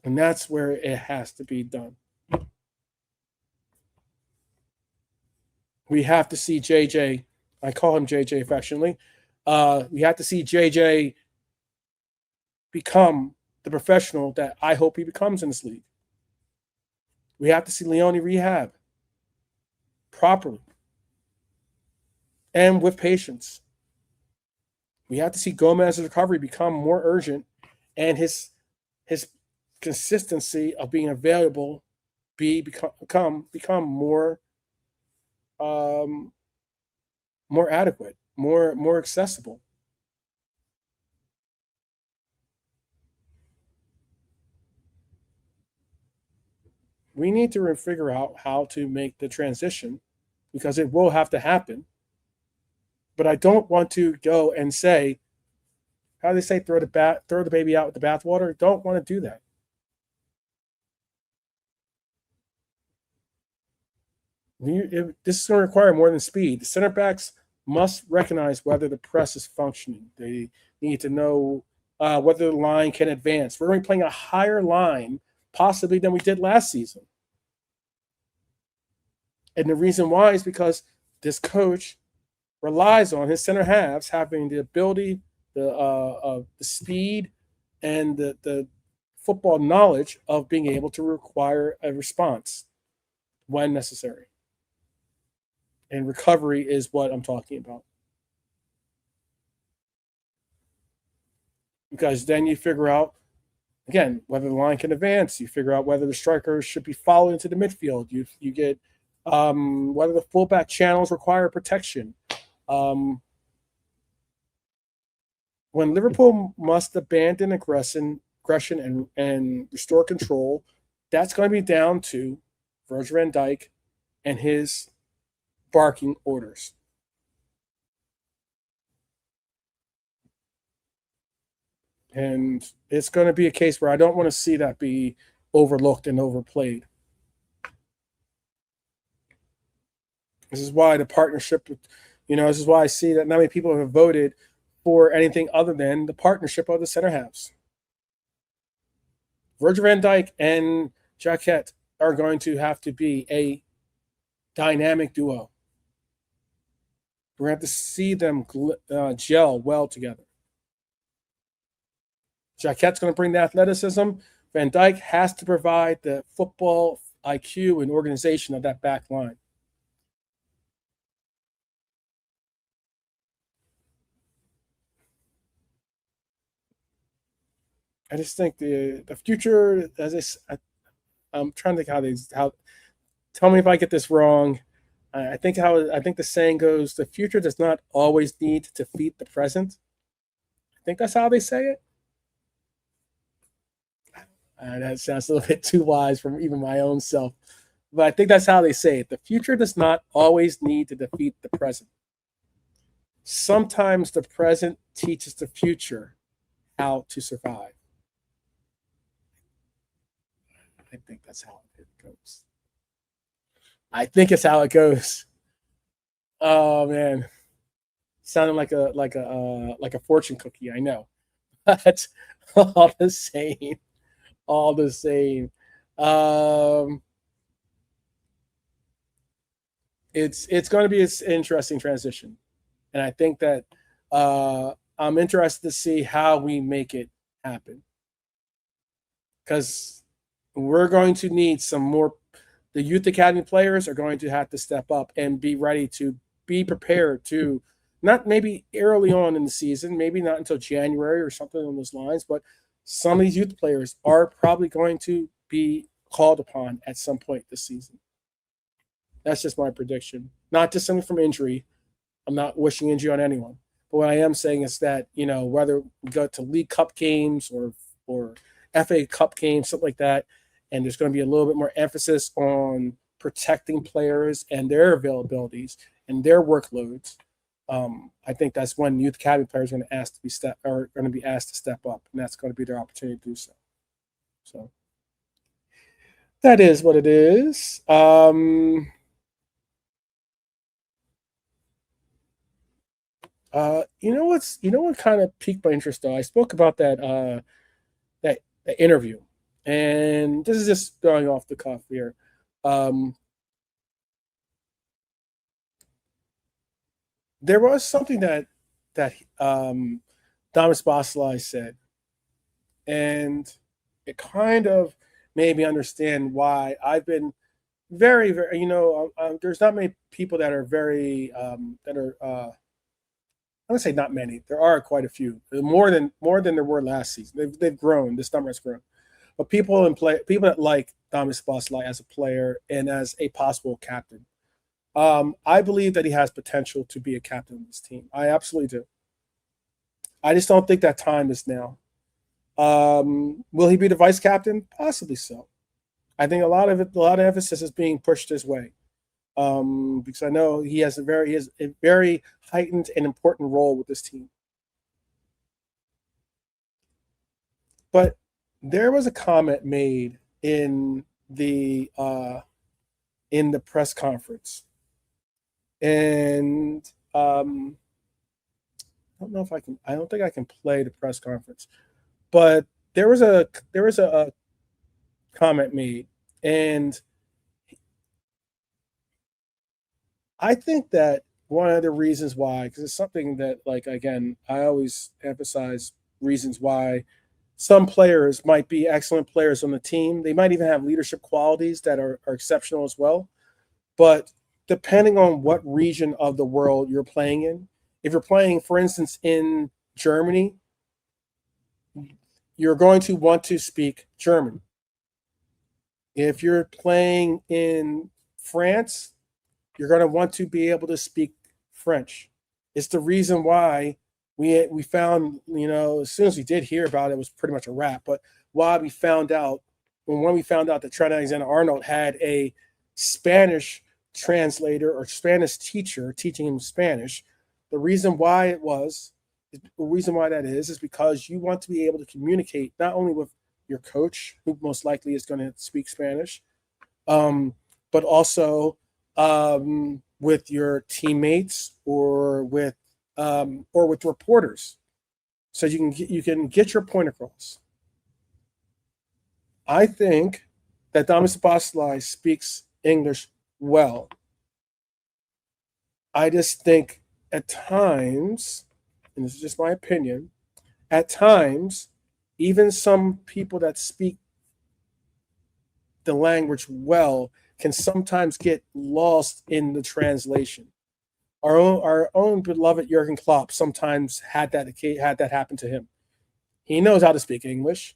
And that's where it has to be done. We have to see JJ. I call him JJ affectionately. We have to see JJ become the professional that I hope he becomes in this league. We have to see Leone rehab properly and with patience. We have to see Gomez's recovery become more urgent and his consistency of being available become more more adequate, more accessible. We need to figure out how to make the transition because it will have to happen. But I don't want to go and say, how do they say, throw the baby out with the bathwater? Don't want to do that. This is going to require more than speed. The center backs must recognize whether the press is functioning. They need to know whether the line can advance. We're going to be playing a higher line possibly than we did last season. And the reason why is because this coach relies on his center halves having the ability, the speed, and the football knowledge of being able to require a response when necessary. And recovery is what I'm talking about. Because then you figure out, again, whether the line can advance. You figure out whether the strikers should be followed into the midfield. You get whether the fullback channels require protection. When Liverpool must abandon aggression and restore control, that's going to be down to Virgil van Dijk and his barking orders. And it's going to be a case where I don't want to see that be overlooked and overplayed. This is why the partnership, this is why I see that not many people have voted for anything other than the partnership of the center halves. Virgil van Dijk and Jacquet are going to have to be a dynamic duo. We're going to have to see them gel well together. Jacquet's going to bring the athleticism. Van Dijk has to provide the football IQ and organization of that back line. I just think the future, I'm trying to think how. Tell me if I get this wrong. I think the saying goes: the future does not always need to defeat the present. I think that's how they say it. That sounds a little bit too wise from even my own self, but I think that's how they say it. The future does not always need to defeat the present. Sometimes the present teaches the future how to survive. I think that's how it goes. I think it's how it goes. Oh man, sounding like a fortune cookie. I know, but all the same, all the same. Um, it's going to be an interesting transition, and I think that I'm interested to see how we make it happen because we're going to need some more. The youth academy players are going to have to step up and be ready to be prepared to not maybe early on in the season, maybe not until January or something along those lines, but some of these youth players are probably going to be called upon at some point this season. That's just my prediction. Not just something from injury. I'm not wishing injury on anyone. But what I am saying is that, whether we go to League Cup games or FA Cup games, something like that, and there's going to be a little bit more emphasis on protecting players and their availabilities and their workloads. I think that's when youth academy players are going to be asked to step up, and that's going to be their opportunity to do so. So that is what it is. What kind of piqued my interest though? I spoke about that interview, and this is just going off the cuff here. Um, there was something that Thomas Bosley said, and it kind of made me understand why I've been very, very. There's not many people that are very that are. I would say not many. There are quite a few, more than there were last season. They've grown. This number has grown. But people that like Thomas Bosley as a player and as a possible captain. I believe that he has potential to be a captain of this team. I absolutely do. I just don't think that time is now. Will he be the vice captain? Possibly so. I think a lot of emphasis is being pushed his way. Because I know he has a very heightened and important role with this team. But there was a comment made in the press conference, and I don't know if I can. I don't think I can play the press conference, but there was a comment made, and I think that one of the reasons why, because it's something that, like, again, I always emphasize reasons why some players might be excellent players on the team. They might even have leadership qualities that are exceptional as well. But depending on what region of the world you're playing in, if you're playing, for instance, in Germany, you're going to want to speak German. If you're playing in France, you're going to want to be able to speak French. It's the reason why we found, as soon as we did hear about it, it was pretty much a wrap. But why we found out when we found out that Trent Alexander-Arnold had a Spanish translator or Spanish teacher teaching him Spanish, the reason why that is because you want to be able to communicate not only with your coach, who most likely is going to speak Spanish, but also with your teammates or with reporters, so you can get your point across. I think that Thomas Bosley speaks English well. I just think at times, and this is just my opinion, at times, even some people that speak the language well can sometimes get lost in the translation. Our own beloved Jurgen Klopp sometimes had that happen to him. He knows how to speak English.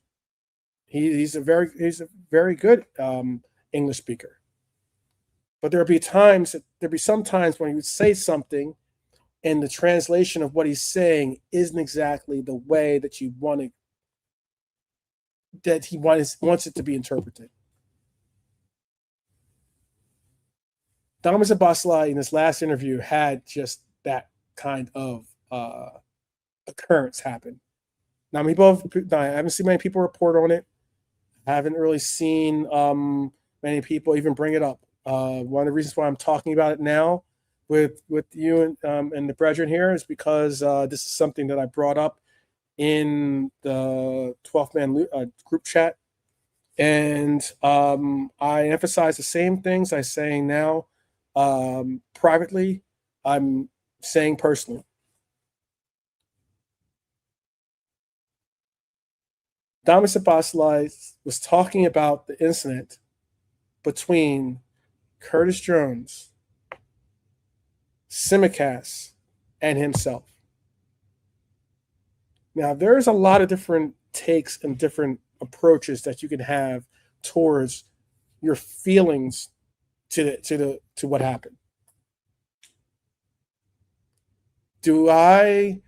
He's a very good English speaker. But there'd be some times when he would say something, and the translation of what he's saying isn't exactly the way that you want it, that he wants it to be interpreted. Thomas Bosley in his last interview had just that kind of occurrence happen. I haven't seen many people report on it. I haven't really seen many people even bring it up. One of the reasons why I'm talking about it now with you and the brethren here is because this is something that I brought up in the 12-man group chat, and I emphasize the same things I'm saying now privately. I'm saying personally. Damis Abasalai was talking about the incident between Curtis Jones, Simicast, and himself. Now, there's a lot of different takes and different approaches that you can have towards your feelings to what happened. The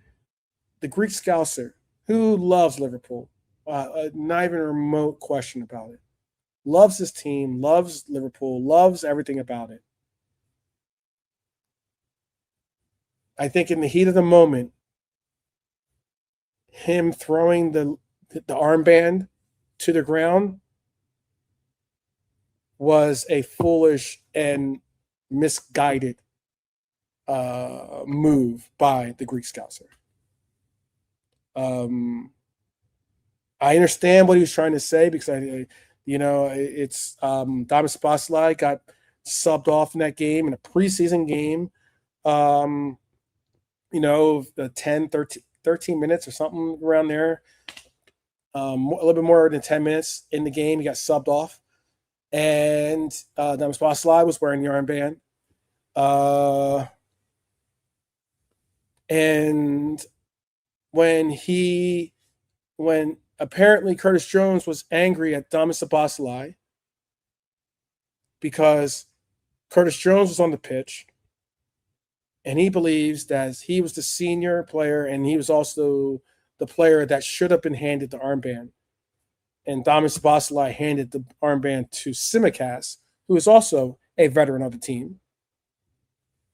Greek Scouser, who loves Liverpool, not even a remote question about it, loves his team, loves Liverpool, loves everything about it. I think in the heat of the moment, him throwing the armband to the ground was a foolish and misguided move by the Greek Scouser. I understand what he was trying to say because it's Damis Abasalai got subbed off in that game, in a preseason game. The 10, 13 minutes or something around there. A little bit more than 10 minutes in the game, he got subbed off. And Damis Abasalai was wearing the armband. And when apparently Curtis Jones was angry at Damis Abasalai because Curtis Jones was on the pitch, and he believes that he was the senior player and he was also the player that should have been handed the armband. And Damis Abasalai handed the armband to Simicast, who is also a veteran of the team.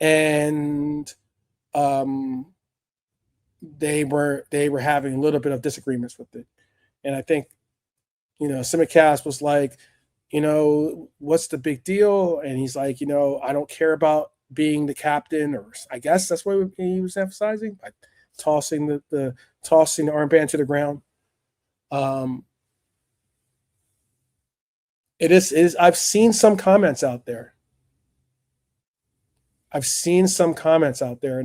And they were having a little bit of disagreements with it. And I think, Simicast was like, what's the big deal? And he's like, I don't care about being the captain, or I guess that's what he was emphasizing, by tossing the armband to the ground. It is. I've seen some comments out there. And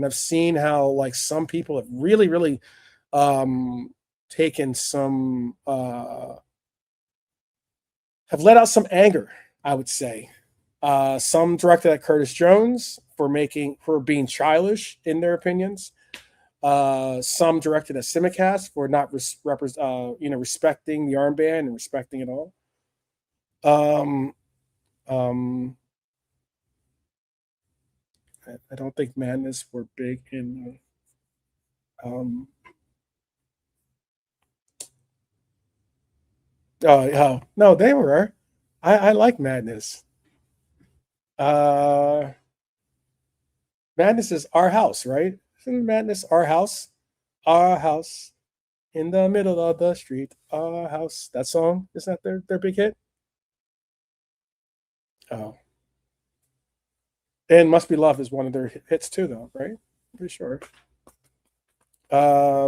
I've seen how like some people have really, really taken some have let out some anger, I would say. Some directed at Curtis Jones for being childish in their opinions. Some directed at Simicast for not respecting the armband and respecting it all. I don't think Madness were big in. No, they were. I like Madness. Madness is Our House, right? Isn't Madness Our House? Our house in the middle of the street. Our house. That song, isn't that their big hit? Oh. And Must Be Love is one of their hits too, though, right? Pretty sure. I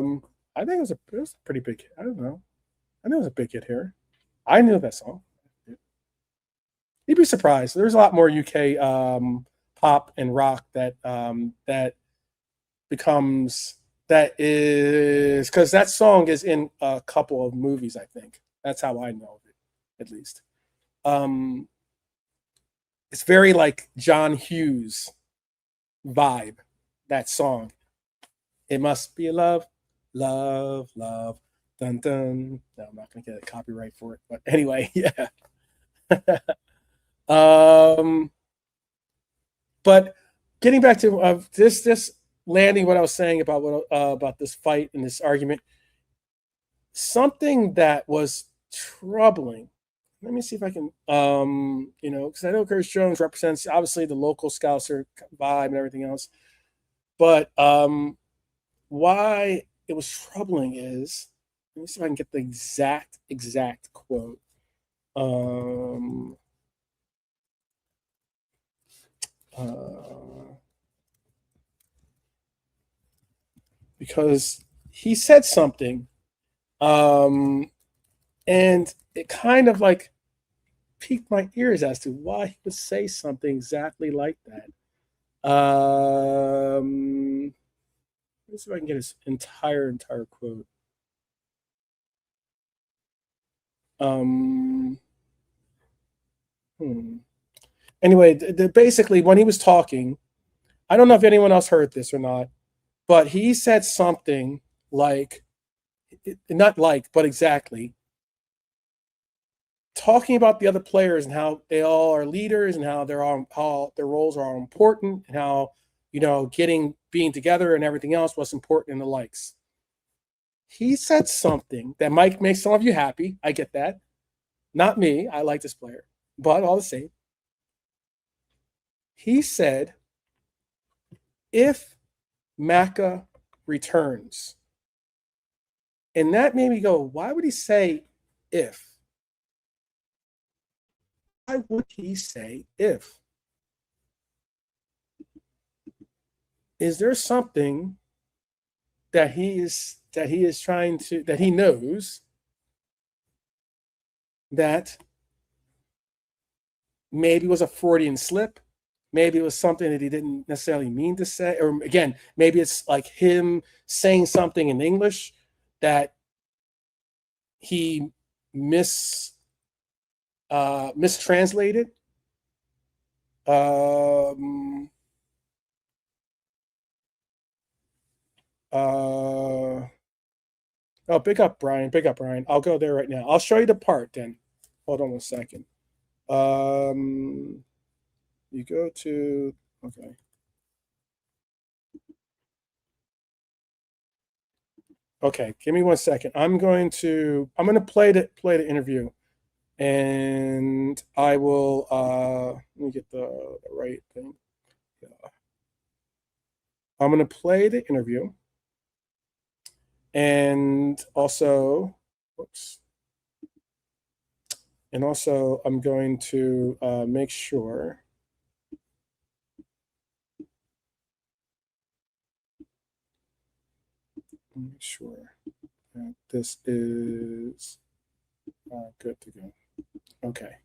think it was a pretty big hit. I don't know. I know it was a big hit here. I knew that song. You'd be surprised. There's a lot more UK pop and rock that is because that song is in a couple of movies. I think that's how I know of it, at least. It's very like John Hughes vibe, that song. It must be love, love, love, dun dun. No, I'm not gonna get a copyright for it, but anyway, yeah. But getting back to this landing what I was saying about this fight and this argument, something that was troubling. Let me see if I can, because I know Curtis Jones represents obviously the local Scouser vibe and everything else, but why it was troubling is, let me see if I can get the exact quote. because he said something, and it kind of like piqued my ears as to why he would say something exactly like that. Let's see if I can get his entire quote. Anyway, basically, when he was talking, I don't know if anyone else heard this or not, but he said something like, not like, but exactly, talking about the other players and how they all are leaders and how how their roles are important and how, being together and everything else was important and the likes. He said something that might make some of you happy. I get that. Not me. I like this player. But all the same, he said, if Maka returns. And that made me go, why would he say if? Why would he say if? Is there something that he is trying to, that he knows that maybe was a Freudian slip? Maybe it was something that he didn't necessarily mean to say. Or again, maybe it's like him saying something in English that he mistranslated. Oh, big up, Brian. Big up, Brian. I'll go there right now. I'll show you the part then. Hold on 1 second. You go to, okay. Okay, give me 1 second. I'm going to play the interview, and I will let me get the right thing. Yeah. I'm going to play the interview, and also, I'm going to make sure. Make sure that this is good to go. Okay.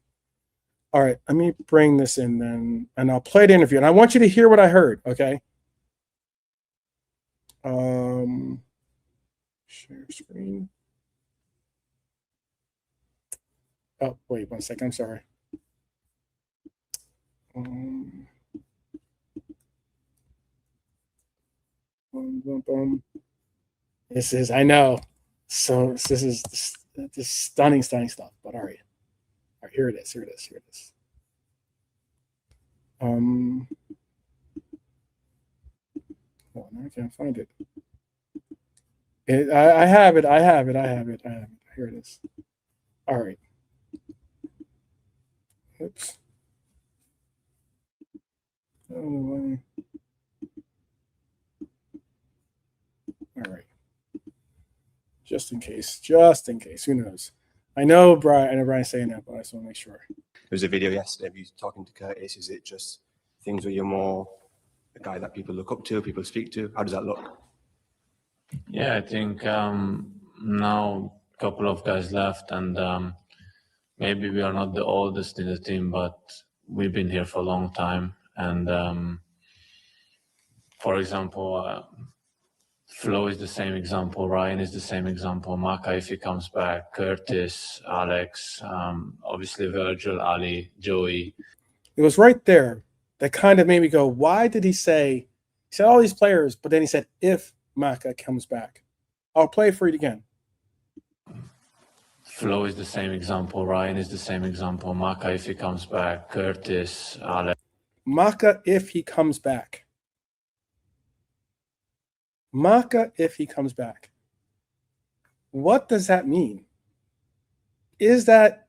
All right. Let me bring this in then, and I'll play the interview. And I want you to hear what I heard. Okay. Share screen. Oh, wait 1 second. I'm sorry. This is, I know. So this is stunning stuff. But all right, here it is. Oh, I can't find it. I have it. Here it is. All right. Oops. All right. Just in case. Who knows? I know Brian's saying that, but I just want to make sure. There was a video yesterday of you talking to Curtis. Is it just things where you're more a guy that people look up to, people speak to? How does that look? Yeah, I think now a couple of guys left, and maybe we are not the oldest in the team, but we've been here for a long time. And for example, Flo is the same example, Ryan is the same example, Maka if he comes back, Curtis, Alex, obviously Virgil, Ali, Joey. It was right there that kind of made me go, why did he said all these players, but then he said, if Maka comes back. I'll play for it again. Flo is the same example, Ryan is the same example, Maka if he comes back, Curtis, Alex. Maka if he comes back. Maka if he comes back. What does that mean? Is that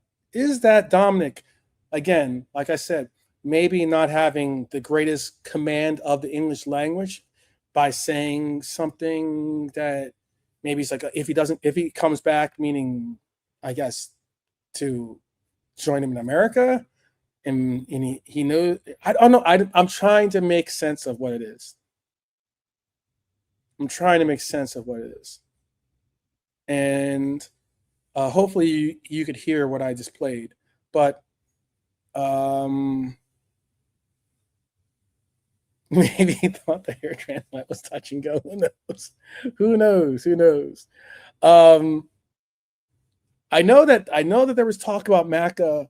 Dominic, again, like I said, maybe not having the greatest command of the English language by saying something that maybe it's like, if he comes back, meaning, I guess, to join him in America, and he knows, I don't know. I'm trying to make sense of what it is. I'm trying to make sense of what it is. And hopefully you could hear what I just played. But maybe he thought the hair transplant was touch and go. Who knows? Who knows? Who knows? I know that there was talk about Macca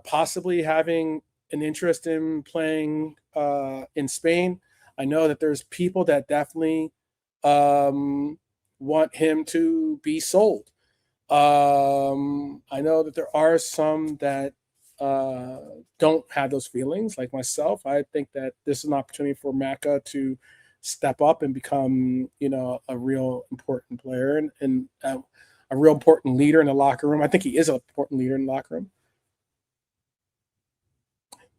possibly having an interest in playing in Spain. I know that there's people that definitely want him to be sold. I know that there are some that don't have those feelings, like myself. I think that this is an opportunity for Macca to step up and become, a real important player and a real important leader in the locker room. I think he is an important leader in the locker room.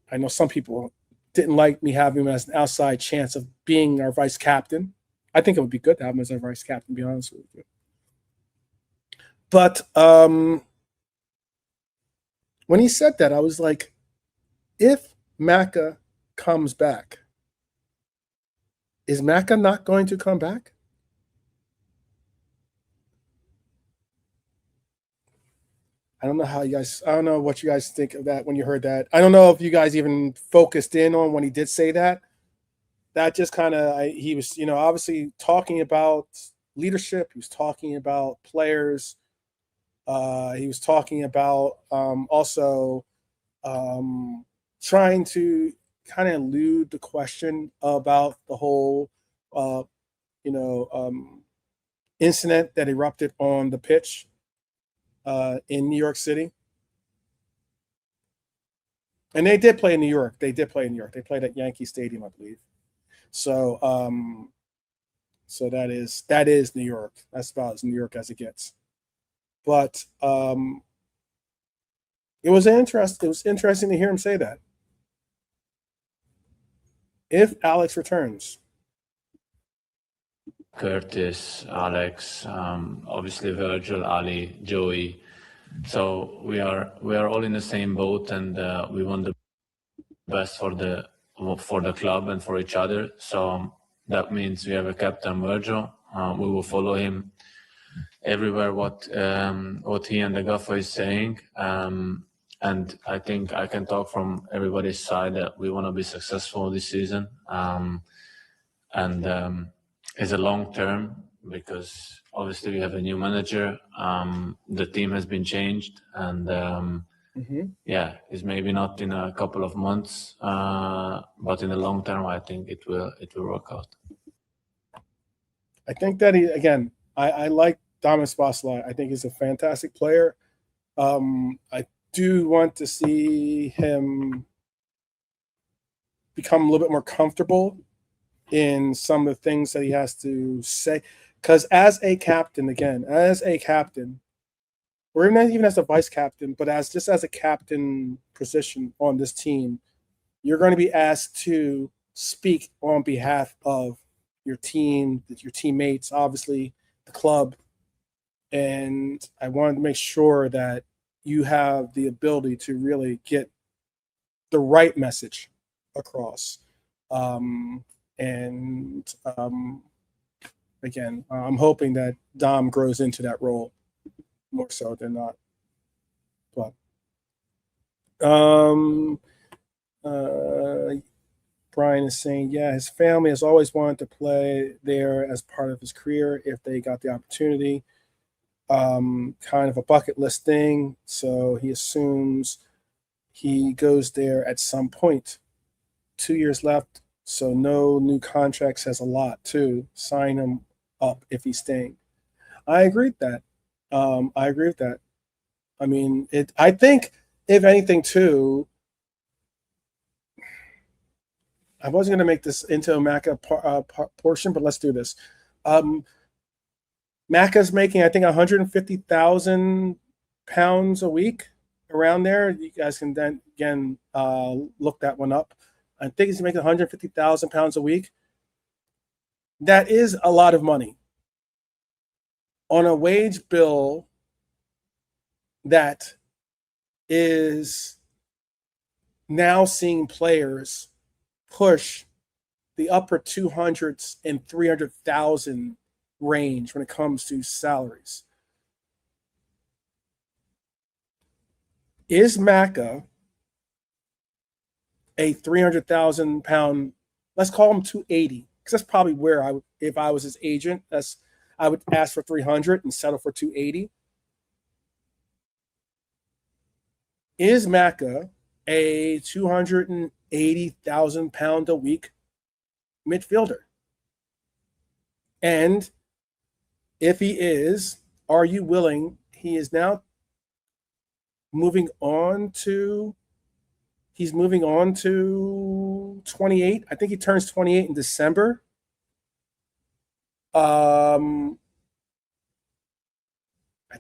I know some people didn't like me having him as an outside chance of being our vice captain. I think it would be good to have him as our vice captain, to be honest with you. But when he said that, I was like, if Macca comes back, is Macca not going to come back? I don't know what you guys think of that when you heard that. I don't know if you guys even focused in on when he did say that. That just kind of, he was, obviously talking about leadership. He was talking about players. He was talking about also trying to kind of elude the question about the whole, incident that erupted on the pitch in New York City. And they did play in New York. They played at Yankee Stadium, I believe. So so that is New York. That's about as New York as it gets. But it was interesting to hear him say that. If Alex returns, Curtis, Alex, obviously Virgil, Ali, Joey. So we are all in the same boat, and we want the best for the club and for each other. So that means we have a captain, Virgil. We will follow him everywhere what he and the gaffer is saying. And I think I can talk from everybody's side that we want to be successful this season. It's a long term because obviously we have a new manager. The team has been changed, and it's maybe not in a couple of months, but in the long term, I think it will work out. I think that I like Damas Basla. I think he's a fantastic player. I do want to see him become a little bit more comfortable in some of the things that he has to say. Because as a captain, or not even as a vice captain, but as a captain position on this team, you're going to be asked to speak on behalf of your team, your teammates, obviously the club. And I wanted to make sure that you have the ability to really get the right message across. Again, I'm hoping that Dom grows into that role more so than not. But Brian is saying, yeah, his family has always wanted to play there as part of his career if they got the opportunity. Kind of a bucket list thing. So he assumes he goes there at some point. 2 years left. So no new contract says a lot too. Sign him up if he's staying. I agree with that. I mean, I think if anything too, I wasn't going to make this into a Macca portion, but let's do this. Macca's making, I think, 150,000 pounds a week around there. You guys can then again look that one up. I think he's making 150,000 pounds a week. That is a lot of money on a wage bill that is now seeing players push the upper 200s and 300,000 range when it comes to salaries. Is Maka a 300,000 pound? Let's call him 280, because that's probably where I would, if I was his agent, I would ask for 300 and settle for 280. Is Maka a 280,000 pound a week midfielder? And if he is, are you willing? He is now moving on to 28. I think he turns 28 in December. I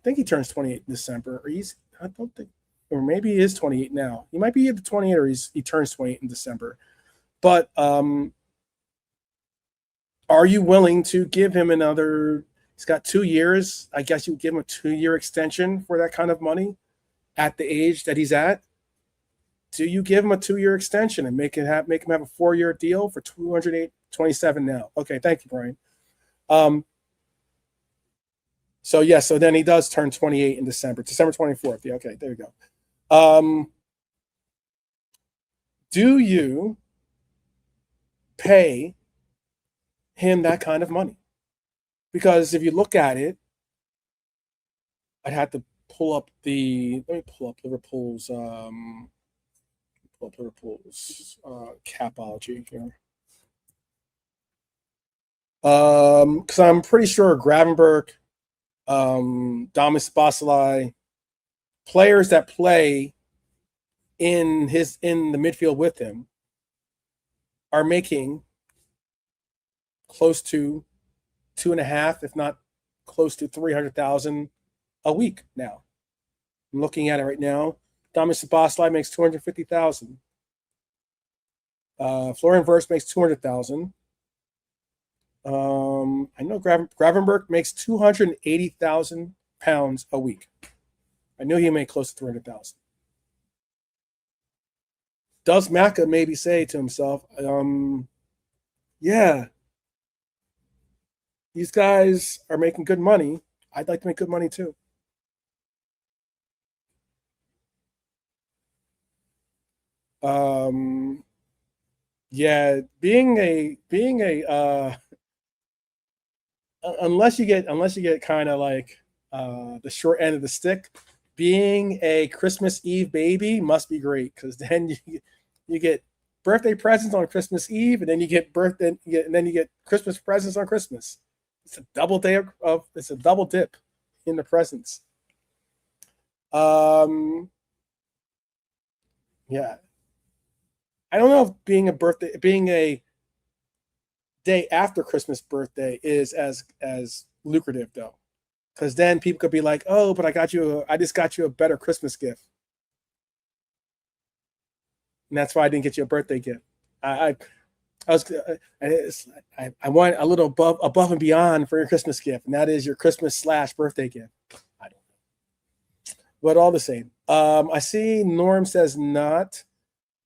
think he turns 28 in December. Or maybe he is 28 now. He might be at the 28, or he turns 28 in December. But are you willing to give him another? He's got 2 years. I guess you would give him a 2-year extension for that kind of money at the age that he's at. Do you give him a 2-year extension and make him have a 4-year deal for 227 now? Okay, thank you, Brian. So then he does turn 28 in December 24th. Yeah, okay, there you go. Do you pay him that kind of money? Because if you look at it, I'd have to pull up Liverpool's capology here. Because I'm pretty sure Gravenberch, Damis Basalai, players that play in the midfield with him are making close to 2.5, if not close to 300,000 a week now. I'm looking at it right now. Damis Basalai makes 250,000. Florian Wirtz makes 200,000. I know Gravenberch makes 280,000 pounds a week. I knew he made close to 300,000. Does Maka maybe say to himself, yeah, these guys are making good money. I'd like to make good money too. Yeah, being a unless you get kind of like the short end of the stick, being a Christmas Eve baby must be great, because then you get birthday presents on Christmas Eve, and then you get Christmas presents on Christmas. It's a double dip in the presents. Yeah. I don't know if being a day after Christmas birthday is as lucrative though, because then people could be like, "Oh, but I just got you a better Christmas gift, and that's why I didn't get you a birthday gift. I want a little above and beyond for your Christmas gift, and that is your Christmas/birthday gift. I don't know, but all the same, I see Norm says not.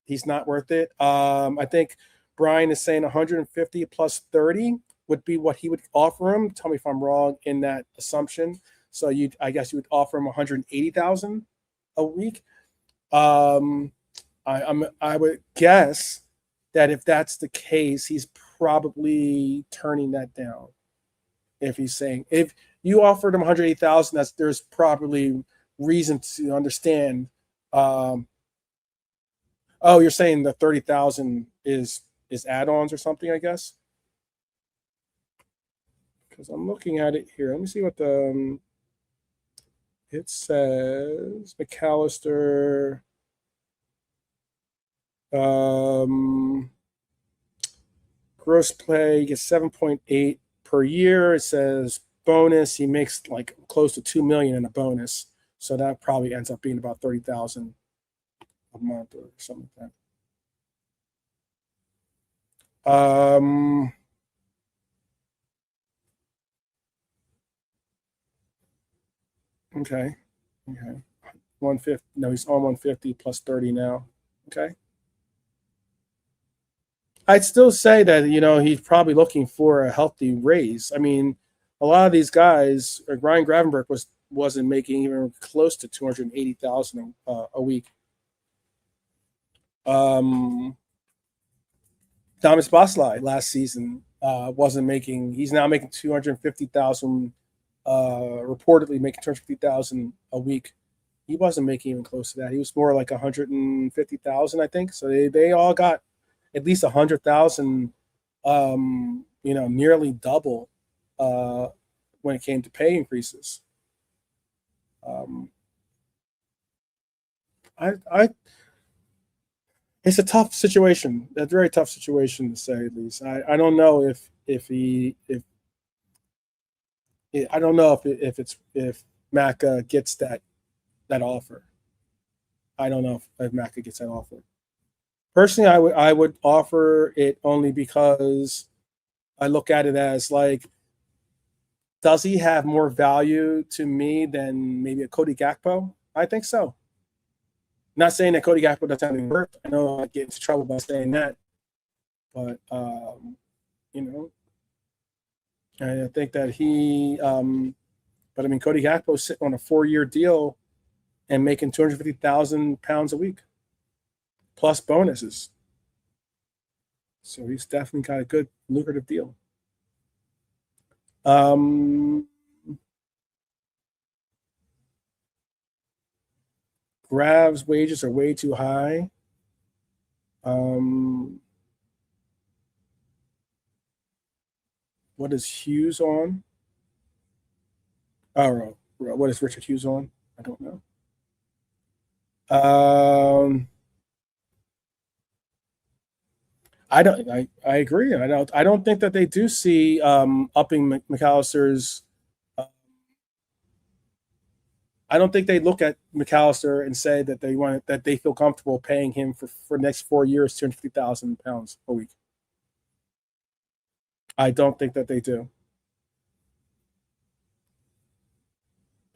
He's not worth it. I think Brian is saying 150 plus 30 would be what he would offer him. Tell me if I'm wrong in that assumption. So I guess you would offer him 180,000 a week. I would guess that if that's the case, he's probably turning that down. If he's saying, if you offered him 180,000, there's probably reason to understand. Oh, you're saying the 30,000 is add-ons or something, I guess? Because I'm looking at it here. Let me see what it says. McAllister. Gross play, he gets 7.8 per year. It says bonus, he makes like close to 2 million in a bonus. So that probably ends up being about 30,000 a month or something like that. Okay. 150. No, he's on 150 plus 30 now. Okay. I'd still say that he's probably looking for a healthy raise. I mean, a lot of these guys, Ryan Gravenberch wasn't making even close to 280,000 a week. Thomas Bosley last season wasn't making. He's now making 250,000. Reportedly making 250,000 a week. He wasn't making even close to that. He was more like 150,000, I think. So they all got at least 100,000. Nearly double when it came to pay increases. It's a tough situation. A very tough situation to say at least. I don't know if I don't know if Macca gets that offer. I don't know if Macca gets that offer. Personally, I would offer it only because I look at it as like, does he have more value to me than maybe a Cody Gakpo? I think so. Not saying that Cody Gakpo doesn't have any worth. I know I get into trouble by saying that, but I think that but I mean, Cody Gakpo's sitting on a 4-year deal and making £250,000 a week plus bonuses. So he's definitely got a good, lucrative deal. Grav's wages are way too high. What is Hughes on? Oh, what is Richard Hughes on? I don't know. I agree. I don't think that they do see upping McAllister's. I don't think they look at McAllister and say that they feel comfortable paying him for the next 4 years £250,000 a week. I don't think that they do.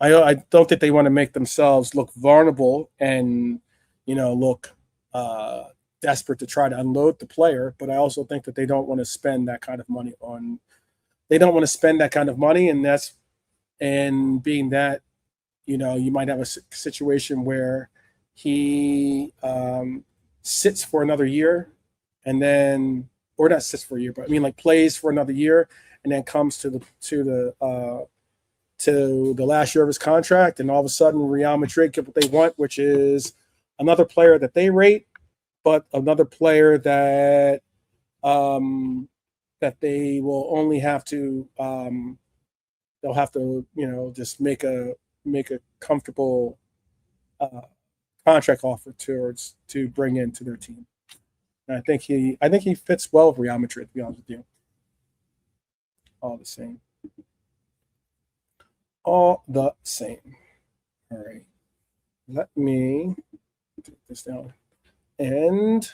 I don't think they want to make themselves look vulnerable and look desperate to try to unload the player. But I also think that they don't want to spend that kind of money on. They don't want to spend that kind of money, and being that you might have a situation where he sits for another year, and then, or not sits for a year, but I mean like plays for another year, and then comes to the last year of his contract, and all of a sudden Real Madrid get what they want, which is another player that they rate, but another player that they will only have to they'll have to just make a comfortable contract offer to bring into their team. And I think he fits well with Real Madrid, to be honest with you. All the same. All right. Let me take this down. And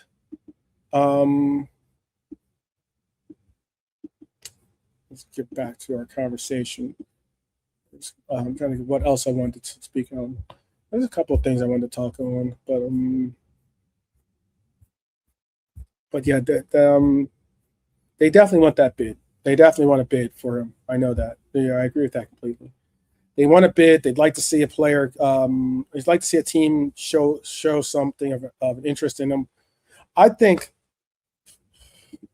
let's get back to our conversation. I'm trying to think what else I wanted to speak on. There's a couple of things I wanted to talk on, but yeah, they definitely want that bid. They definitely want a bid for him. I know that. Yeah, I agree with that completely. They want a bid. They'd like to see a player. They'd like to see a team show something of an interest in him. I think.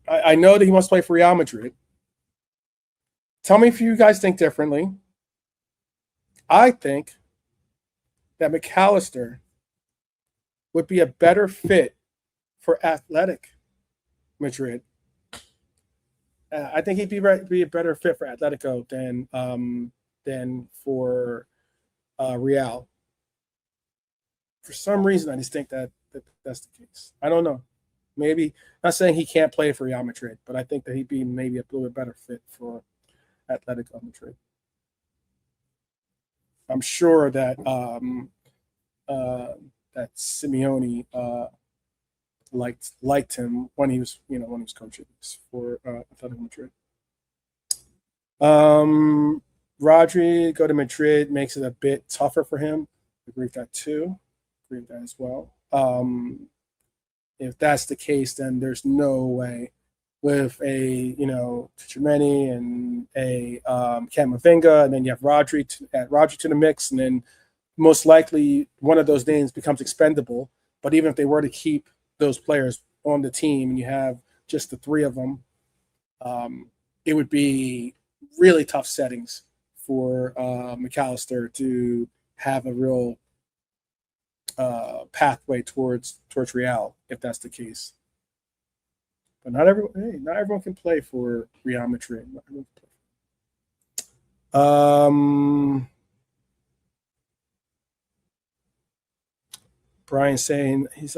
I know that he wants to play for Real Madrid. Tell me if you guys think differently. I think that McAllister would be a better fit for Athletic Madrid. I think he'd be a better fit for Atletico than for Real. For some reason, I just think that that's the case. I don't know. Maybe not saying he can't play for Real Madrid, but I think that he'd be maybe a little bit better fit for Atletico Madrid. I'm sure that that Simeone liked him when he was coaching for Atletico Madrid. Rodri go to Madrid makes it a bit tougher for him. I agree with that too. Agree with that as well. If that's the case, then there's no way with a Tchouameni and a Camavinga, and then you have Rodri to the mix, and then most likely one of those names becomes expendable. But even if they were to keep those players on the team and you have just the three of them, it would be really tough settings for McAllister to have a real pathway towards Real, if that's the case. But not everyone can play for Real Madrid. Brian saying he's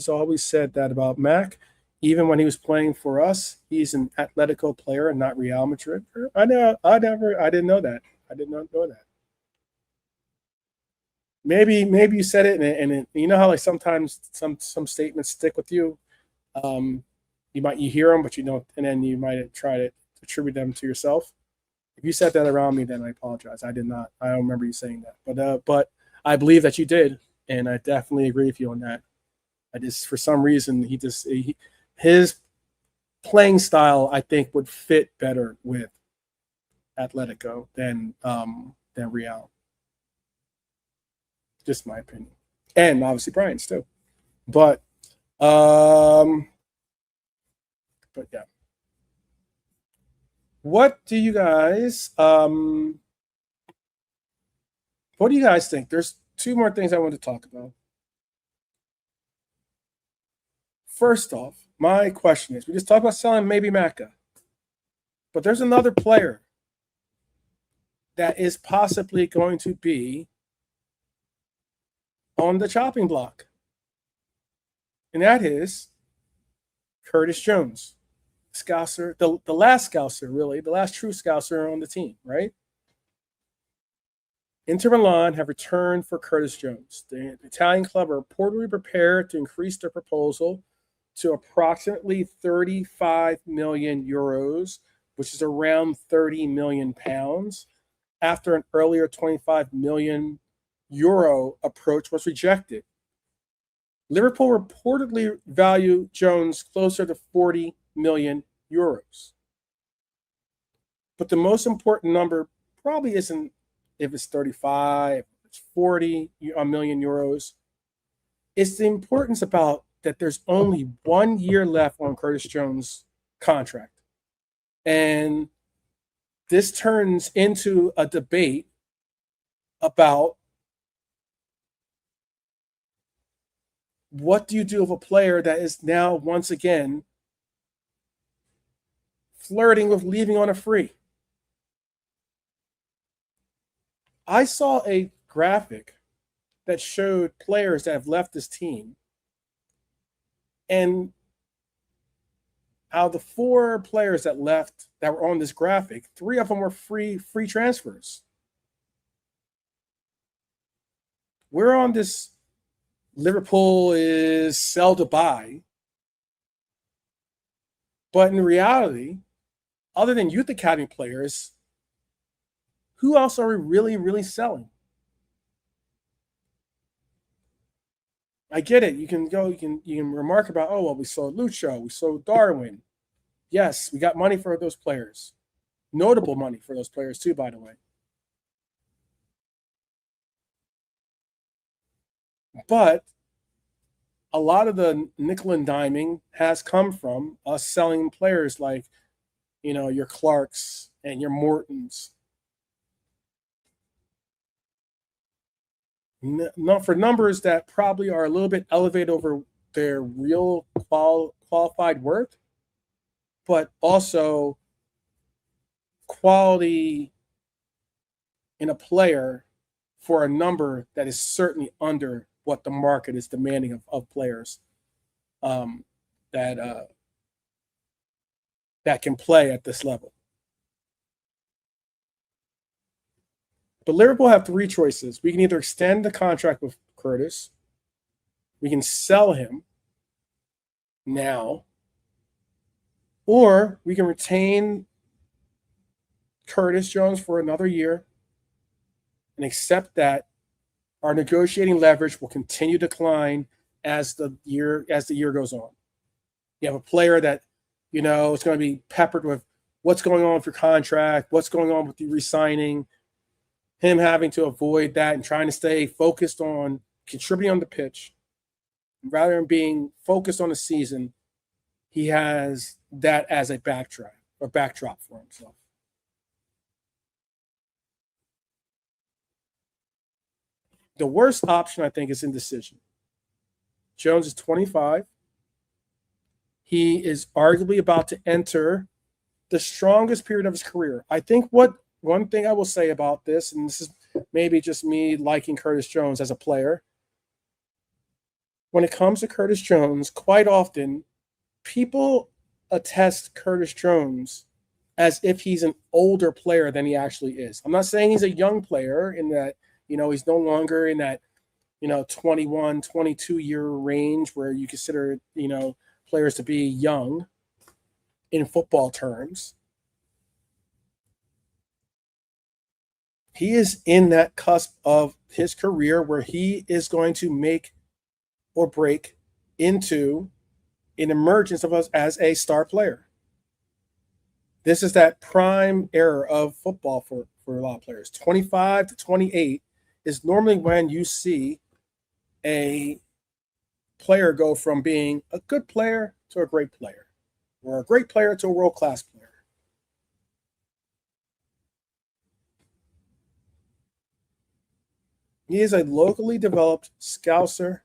always said that about Mac. Even when he was playing for us, he's an Atletico player and not Real Madrid. I didn't know that. I did not know that. Maybe you said it, and you know how like sometimes some statements stick with you. You hear them, but you don't, and then you might try to attribute them to yourself. If you said that around me, then I apologize. I did not. I don't remember you saying that, but I believe that you did, and I definitely agree with you on that. I just, for some reason, his playing style, I think, would fit better with Atletico than Real. Just my opinion, and obviously Brian's too. But yeah. What do you guys think? There's two more things I want to talk about. First off, my question is, we just talked about selling maybe Macca, but there's another player that is possibly going to be on the chopping block, and that is Curtis Jones, Scouser, the last Scouser, really, the last true Scouser on the team, right? Inter Milan have returned for Curtis Jones. The Italian club are reportedly prepared to increase their proposal to approximately 35 million euros, which is around 30 million pounds, after an earlier 25 million euro approach was rejected. Liverpool reportedly value Jones closer to 40 million euros. But the most important number probably isn't if it's 35, it's 40 million euros. It's the importance about that there's only 1 year left on Curtis Jones' contract. And this turns into a debate about what do you do with a player that is now once again flirting with leaving on a free? I saw a graphic that showed players that have left this team, and out of the 4 players that left that were on this graphic, 3 of them were free transfers. We're on this Liverpool is sell to buy, but in reality, other than youth academy players, who else are we really, really selling? I get it. You can remark about, oh, well, we sold Lucho, we sold Darwin. Yes, we got money for those players. Notable money for those players too, by the way. But a lot of the nickel and diming has come from us selling players like, your Clarks and your Mortons. Not for numbers that probably are a little bit elevated over their real qualified worth, but also quality in a player for a number that is certainly under what the market is demanding of players that can play at this level. But Liverpool have 3 choices. We can either extend the contract with Curtis, we can sell him now, or we can retain Curtis Jones for another year and accept that our negotiating leverage will continue to decline as the year goes on. You have a player that, is going to be peppered with what's going on with your contract, what's going on with you re-signing, him having to avoid that and trying to stay focused on contributing on the pitch. Rather than being focused on the season, he has that as a backdrop for himself. The worst option, I think, is indecision. Jones is 25. He is arguably about to enter the strongest period of his career. I think one thing I will say about this, and this is maybe just me liking Curtis Jones as a player, when it comes to Curtis Jones, quite often people attest Curtis Jones as if he's an older player than he actually is. I'm not saying he's a young player in that, he's no longer in that, 21, 22-year range where you consider, players to be young in football terms. He is in that cusp of his career where he is going to make or break into an emergence of us as a star player. This is that prime era of football for a lot of players. 25 to 28 is normally when you see a player go from being a good player to a great player, or a great player to a world-class player. He is a locally developed Scouser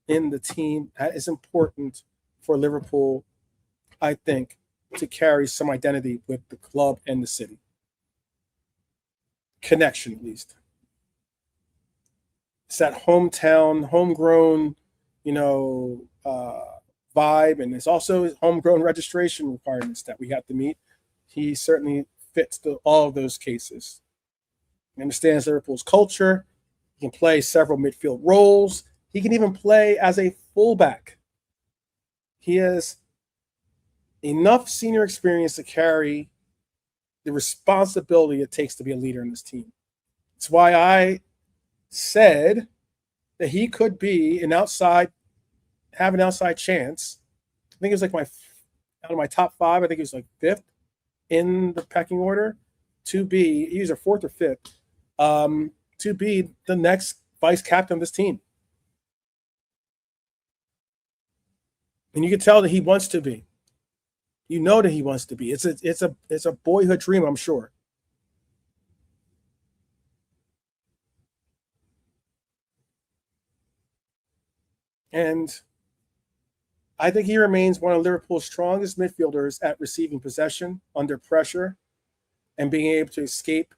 in the team. That is important for Liverpool, I think, to carry some identity with the club and the city. Connection, at least. It's that hometown, homegrown, vibe, and there's also homegrown registration requirements that we have to meet. He certainly fits all of those cases. He understands Liverpool's culture. He can play several midfield roles. He can even play as a fullback. He has enough senior experience to carry the responsibility it takes to be a leader in this team. It's why I said that he could be have an outside chance. I think it was out of my top 5, I think he was 5th in the pecking order to be, either 4th or 5th, to be the next vice captain of this team. And you can tell that he wants to be. You know that he wants to be. It's a boyhood dream, I'm sure. And I think he remains one of Liverpool's strongest midfielders at receiving possession under pressure and being able to escape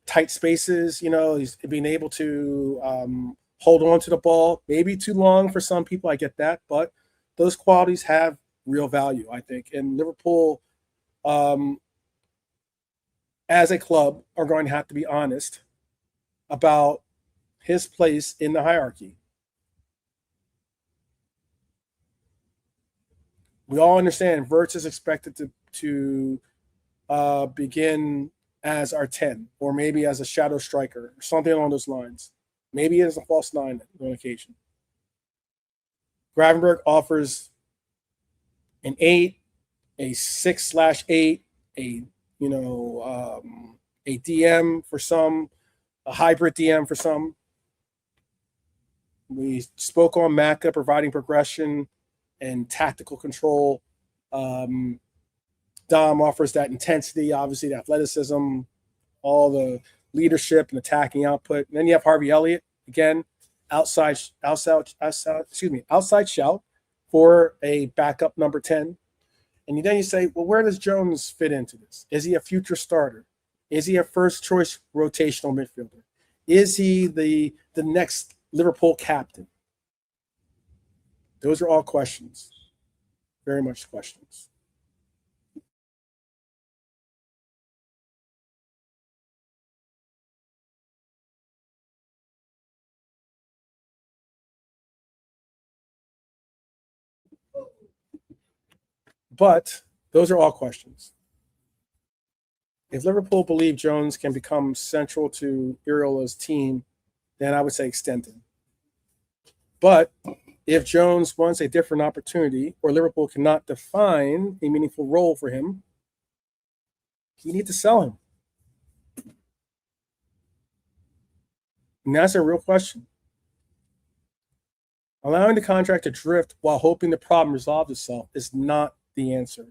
tight spaces. He's being able to hold on to the ball, maybe too long for some people. I get that, but those qualities have real value, I think. And Liverpool, as a club, are going to have to be honest about his place in the hierarchy. We all understand Wirtz is expected to begin as our 10, or maybe as a shadow striker, or something along those lines. Maybe as a false 9 on occasion. Gravenberch offers an 8, a 6/8, a DM for some, a hybrid DM for some. We spoke on Maka providing progression and tactical control. Dom offers that intensity, obviously the athleticism, all the leadership and attacking output. And then you have Harvey Elliott, again, outside shout for a backup number 10. And then you say, well, where does Jones fit into this? Is he a future starter? Is he a first choice rotational midfielder? Is he the next Liverpool captain? Those are all questions. Very much questions. But those are all questions. If Liverpool believe Jones can become central to Iraola's team, then I would say extend him. But if Jones wants a different opportunity or Liverpool cannot define a meaningful role for him, you need to sell him. And that's a real question. Allowing the contract to drift while hoping the problem resolves itself is not the answer.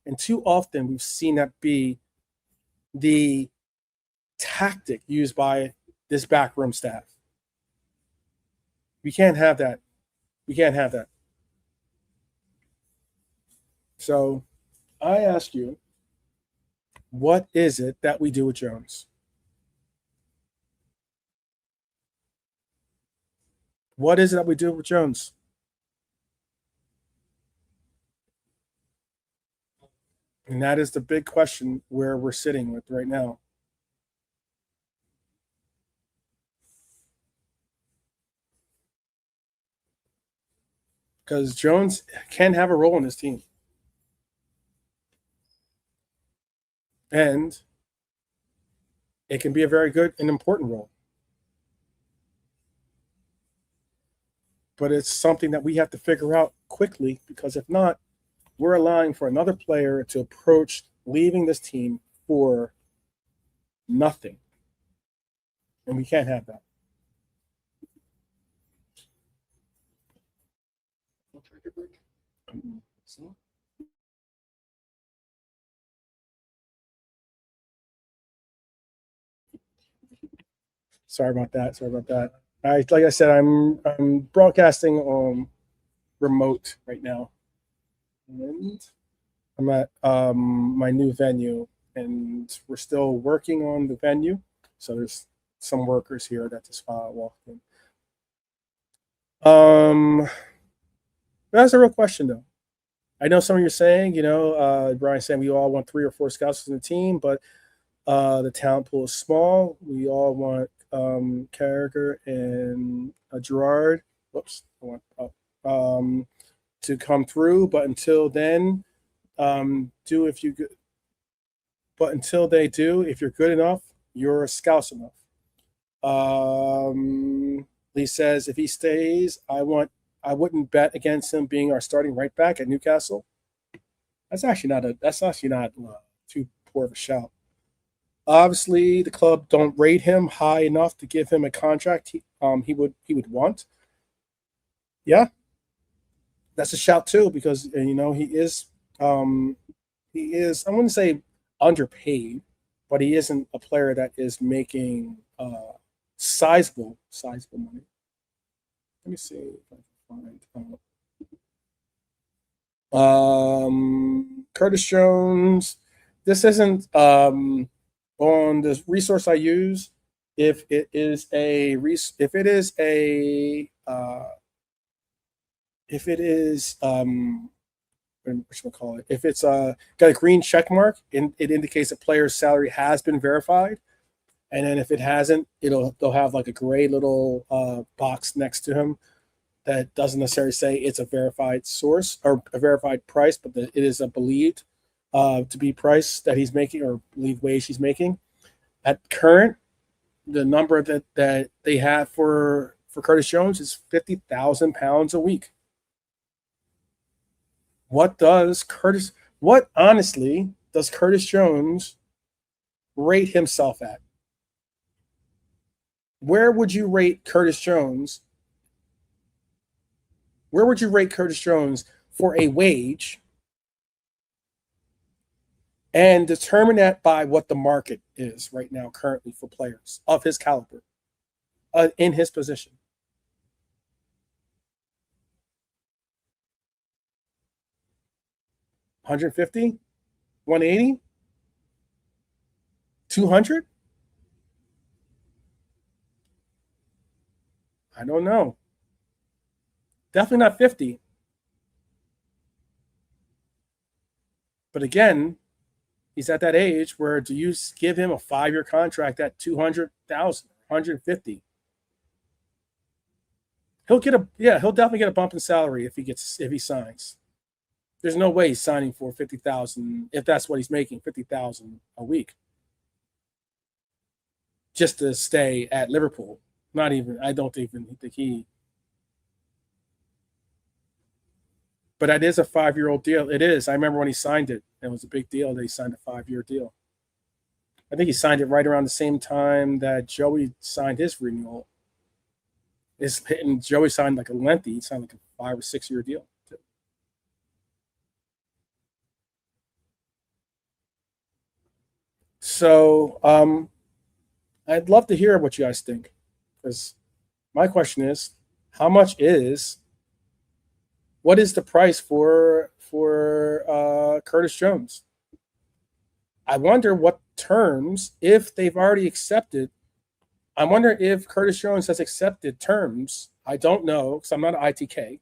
And too often we've seen that be the tactic used by this backroom staff. We can't have that. We can't have that. So I ask you, what is it that we do with Jones? What is it that we do with Jones? And that is the big question where we're sitting with right now. Because Jones can have a role in this team. And it can be a very good and important role. But it's something that we have to figure out quickly, because if not, we're allowing for another player to approach leaving this team for nothing. And we can't have that. Sorry about that. Like I said, I'm broadcasting on remote right now, and I'm at my new venue, and we're still working on the venue. So there's some workers here that just walked in. That's a real question, though. I know some of you are saying, Brian's saying we all want 3 or 4 scouts in the team, but the talent pool is small. We all want Carragher and Gerard. To come through, but until then, if you're good enough, you're scouts enough. Lee says if he stays, I wouldn't bet against him being our starting right back at Newcastle. That's actually not too poor of a shout. Obviously, the club don't rate him high enough to give him a contract he would want. Yeah, that's a shout too, because he is I wouldn't say underpaid, but he isn't a player that is making sizable money. Let me see if I can find Curtis Jones. This isn't on the resource I use. If it's got a green check mark, and it indicates a player's salary has been verified. And then if it hasn't, they'll have like a gray little box next to him that doesn't necessarily say it's a verified source or a verified price, but it is a believed to be price that he's making, or believed wage he's making. At current, the number that they have for Curtis Jones is £50,000 a week. What honestly does Curtis Jones rate himself at? Where would you rate Curtis Jones? Where would you rate Curtis Jones for a wage, and determine that by what the market is right now currently for players of his caliber in his position? $150, $180, $200? I don't know. Definitely not 50. But again, he's at that age where, do you give him a 5-year contract at $200,000, $150? He'll definitely get a bump in salary if he signs. There's no way he's signing for $50,000 if that's what he's making, $50,000 a week, just to stay at Liverpool. Not even. I don't even think he But that is a 5-year-old deal. It is. I remember when he signed it. It was a big deal that he signed a 5-year deal. I think he signed it right around the same time that Joey signed his renewal. And Joey signed like a lengthy. He signed like a 5 or 6 year deal. So I'd love to hear what you guys think, because my question is, what is the price for Curtis Jones? I wonder what terms, if they've already accepted. I wonder if Curtis Jones has accepted terms. I don't know, because I'm not an ITK.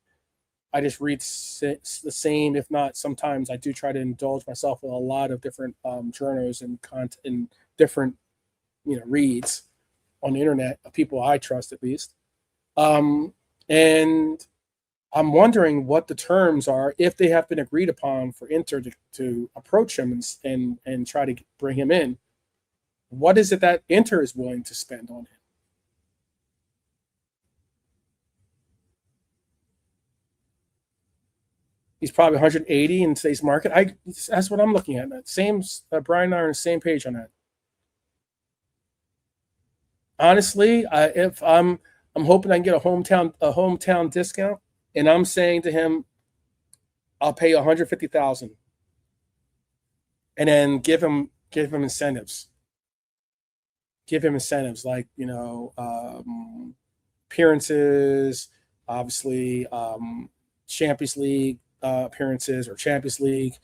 I just read the same. If not, sometimes I do try to indulge myself with a lot of different journals and content and different, reads on the internet of people I trust, at least. And I'm wondering what the terms are, if they have been agreed upon for Inter to approach him and try to bring him in. What is it that Inter is willing to spend on him? He's probably 180 in today's market. That's what I'm looking at. Same, Brian and I are on the same page on that. Honestly, if I'm hoping I can get a hometown discount, and I'm saying to him, I'll pay $150,000, and then give him incentives. Give him incentives like appearances, obviously Champions League appearances or Champions League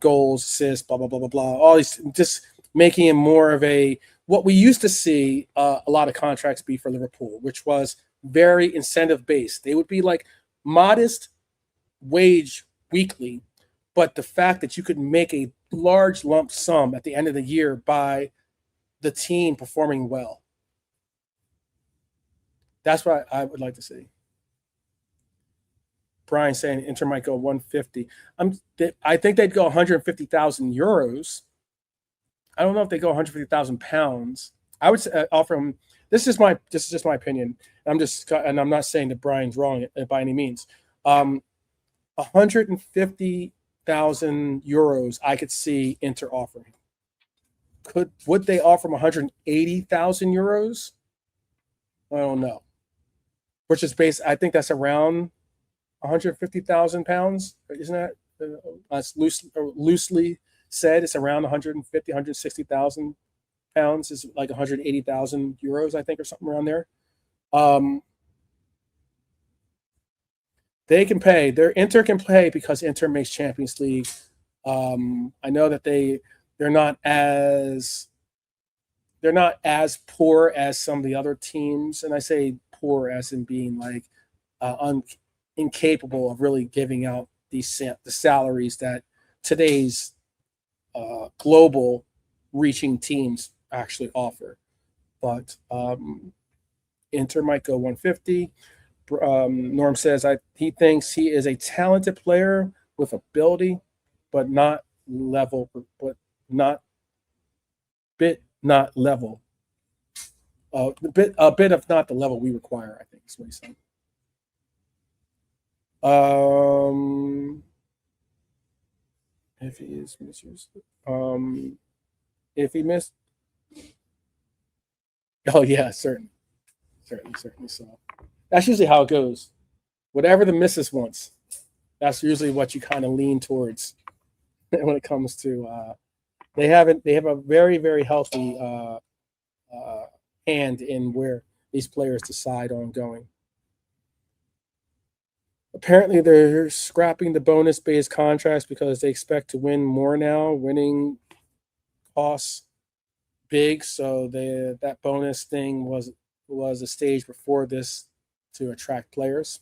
goals, assists, blah blah blah blah blah. All these, just making him more of what we used to see a lot of contracts be for Liverpool, which was very incentive based. They would be like modest wage weekly, but the fact that you could make a large lump sum at the end of the year by the team performing well. That's what I would like to see. Brian saying Inter might go 150. I think they'd go 150,000 euros. I don't know if they go 150,000 pounds. I would offer him. This is just my opinion. I'm not saying that Brian's wrong by any means. 150,000 euros, I could see Inter offering. Would they offer him 180,000 euros? I don't know. Which is I think that's around 150,000 pounds, isn't that? That's loosely said. It's around 150, 160,000 pounds is like 180,000 euros, I think, or something around there. They can pay. Inter can pay because Inter makes Champions League. I know that they're not as poor as some of the other teams, and I say poor as in being like incapable of really giving out the salaries that today's global reaching teams actually offer. But Inter might go 150. Norm says he thinks he is a talented player with ability, but not level. Not level. A bit of not the level we require, I think is what he's saying. If he is misused, if he missed, oh yeah, certainly so. That's usually how it goes. Whatever the missus wants, that's usually what you kind of lean towards when it comes to. They have a very, very healthy hand in where these players decide on going. Apparently, they're scrapping the bonus-based contracts because they expect to win more now. Winning costs big, so that bonus thing was a stage before this to attract players.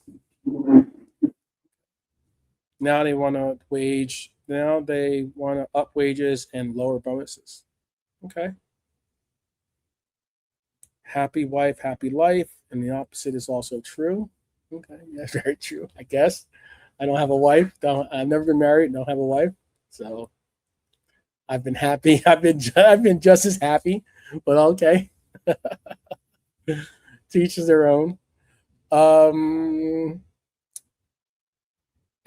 Now they want to up wages and lower bonuses. Okay. Happy wife, happy life, and the opposite is also true. Okay, yeah, very true. I guess I don't have a wife. I've never been married. Don't have a wife, so I've been happy. I've been just as happy, but okay. To each their own.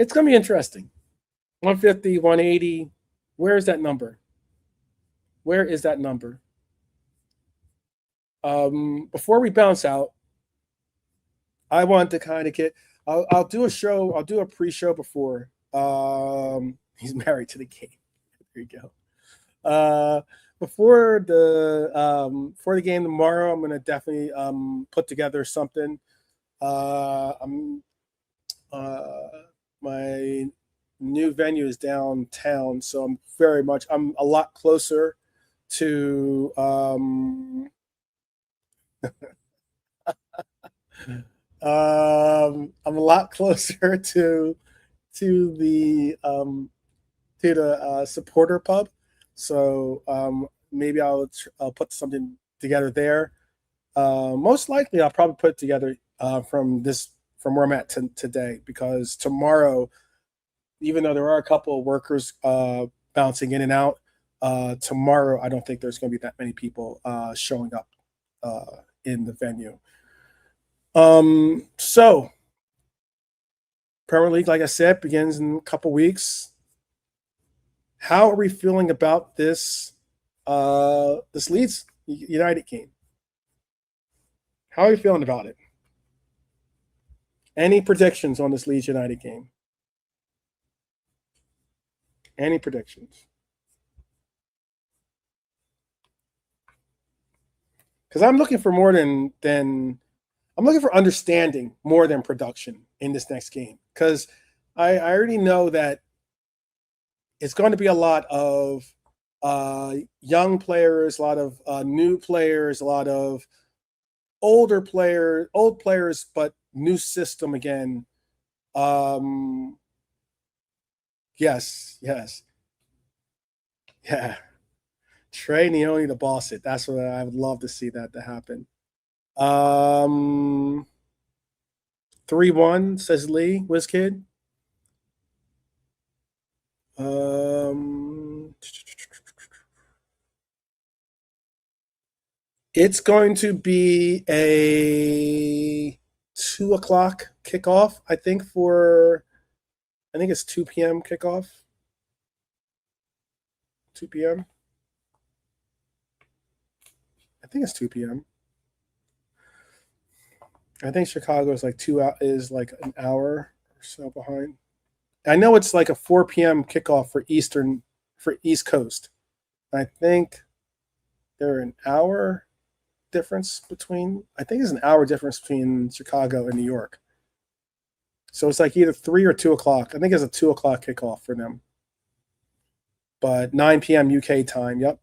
It's going to be interesting. 150, 180. Where is that number? Where is that number? Before we bounce out, I want to kind of get. I'll do a show. I'll do a pre-show before. He's married to the game. There you go. Before the game tomorrow, I'm going to definitely put together something. My new venue is downtown, so I'm a lot closer to I'm a lot closer to the supporter pub, so maybe I'll put something together there. Most likely, I'll probably put it together from where I'm at today, because tomorrow, even though there are a couple of workers bouncing in and out, tomorrow I don't think there's going to be that many people showing up in the venue. So Premier League, like I said, begins in a couple weeks. How are we feeling about this Leeds United game? How are you feeling about it? Any predictions on this Leeds United game? Any predictions? Because I'm looking for more than I'm looking for understanding more than production in this next game. Because I already know that it's going to be a lot of young players, a lot of new players, a lot of old players, but new system again. Yes. Yeah. Trey Neone to boss it. That's what I would love to see that to happen. 3-1, says Lee, WizKid. It's going to be a 2 o'clock kickoff, I think it's 2 p.m. kickoff. 2 p.m. I think it's 2 p.m. I think Chicago is like an hour or so behind. I know it's like a 4 p.m. kickoff for East Coast. I think they're an hour difference between. I think it's an hour difference between Chicago and New York. So it's like either 3 or 2 o'clock. I think it's a 2 o'clock kickoff for them. But 9 p.m. UK time. Yep.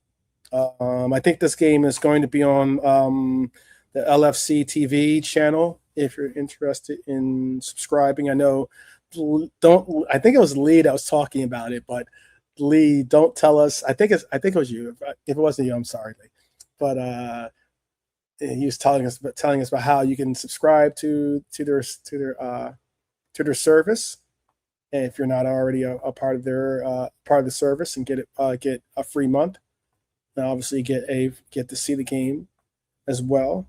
I think this game is going to be on the LFC TV channel. If you're interested in subscribing, I know. I think it was Lee that was talking about it, but Lee, don't tell us. I think it was you. If it wasn't you, I'm sorry, Lee. But he was telling us about how you can subscribe to their service, and if you're not already a part of the service, and get a free month, and obviously get to see the game as well.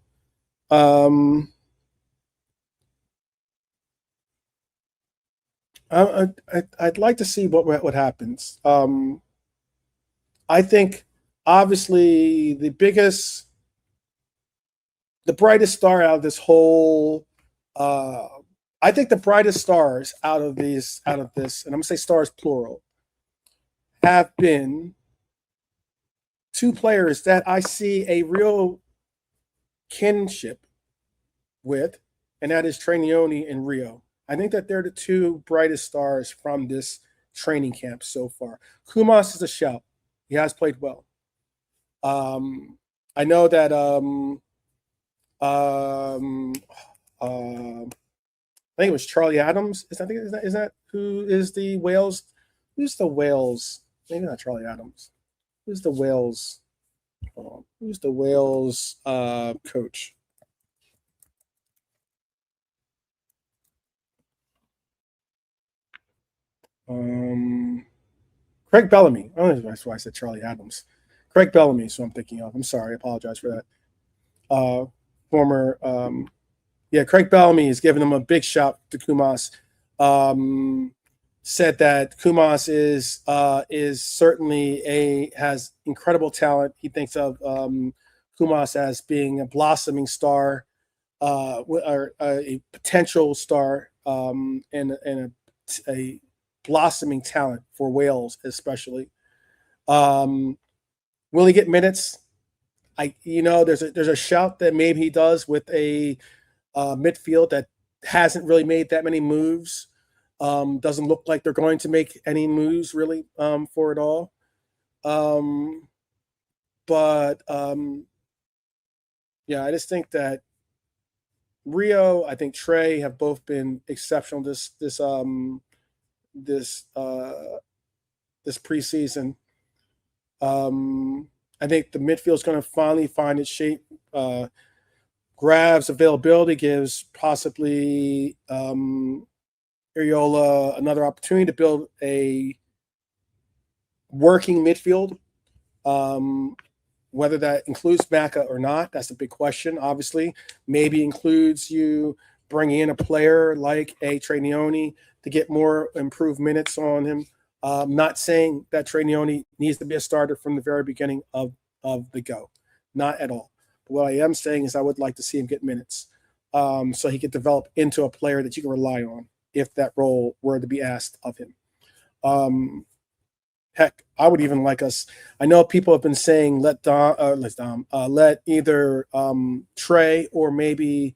I'd like to see what happens. I think obviously the brightest star out of this whole. I think the brightest stars out of this, and I'm gonna say stars plural, have been two players that I see a real kinship with, and that is Trey Neone and Rio. I think that they're the two brightest stars from this training camp so far. Kumas is a shout. He has played well. I know that I think it was Charlie Adams. Is that who is the Wales? Who's the Wales? Maybe not Charlie Adams. Who's the Wales? Who's the Wales coach? Craig Bellamy. I don't know that's why I said Charlie Adams. Craig Bellamy is who I'm thinking of. I'm sorry. I apologize for that. Craig Bellamy is giving them a big shout to Kumas. said that Kumas is certainly has incredible talent. He thinks of Kumas as being a blossoming star, or a potential star, and a blossoming talent for Wales, especially. Will he get minutes? There's a shout that maybe he does with a midfield that hasn't really made that many moves. Doesn't look like they're going to make any moves really for it all. But yeah, I just think that Rio, I think Trey have both been exceptional this preseason. I think the midfield is going to finally find its shape. Grav's availability gives possibly Iraola another opportunity to build a working midfield. Whether that includes Maka or not, that's a big question. Obviously, maybe includes you bringing in a player like a Trainioni to get more improved minutes on him. Not saying that Trainioni needs to be a starter from the very beginning of the go, not at all. But what I am saying is I would like to see him get minutes, so he could develop into a player that you can rely on if that role were to be asked of him. Heck, I would even like us. I know people have been saying let either Trey or maybe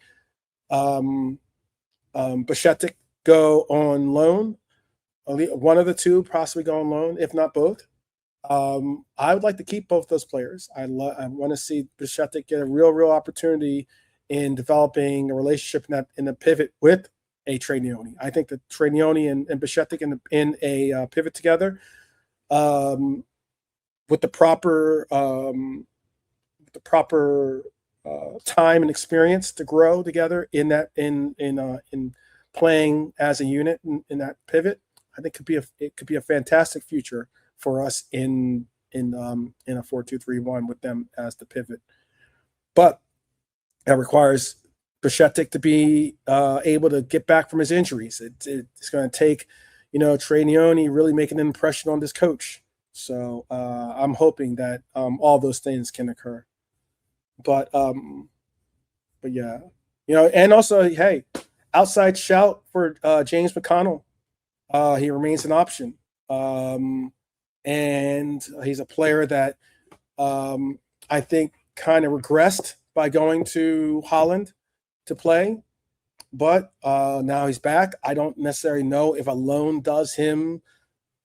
Bashetic go on loan. One of the two possibly go on loan, if not both. I would like to keep both those players. I want to see Bashetic get a real opportunity in developing a relationship in a pivot with a Trainioni. I think that Trainioni and Bashetic in a pivot together, with the proper time and experience to grow together in playing as a unit in that pivot. I think it could be a fantastic future for us in a 4-2-3-1 with them as the pivot. But that requires Bashetic to be able to get back from his injuries. It's going to take, Trainioni really making an impression on this coach. So I'm hoping that all those things can occur. But yeah, and also, hey, outside shout for James McConnell. He remains an option. And he's a player that I think kind of regressed by going to Holland to play. But now he's back. I don't necessarily know if a loan does him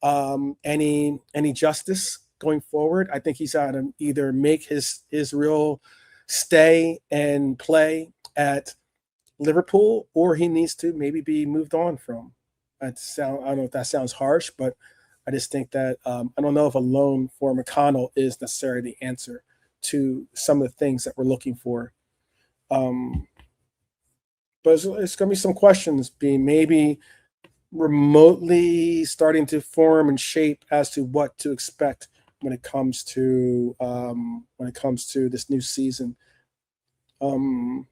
any justice going forward. I think he's got to either make his real stay and play at Liverpool, or he needs to maybe be moved on from. I don't know if that sounds harsh, but I just think that I don't know if a loan for McConnell is necessarily the answer to some of the things that we're looking for. But it's going to be some questions being maybe remotely starting to form and shape as to what to expect when it comes to this new season. I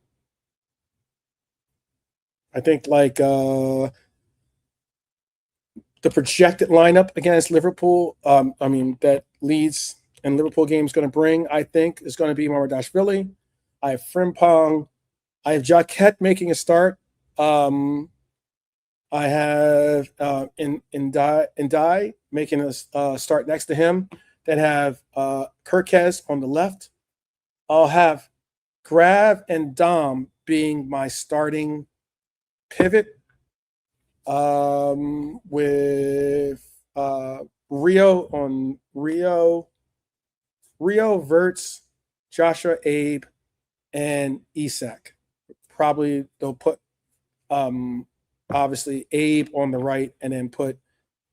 think the projected lineup against Liverpool, that Leeds and Liverpool game is going to bring, I think, is going to be Mamadashvili. I have Frimpong. I have Jacquet making a start. I have Ndai making a start next to him. Then have Kirkez on the left. I'll have Grav and Dom being my starting pivot, with Rio, Wirtz, Joshua, Abe, and Isak. Probably they'll put obviously Abe on the right and then put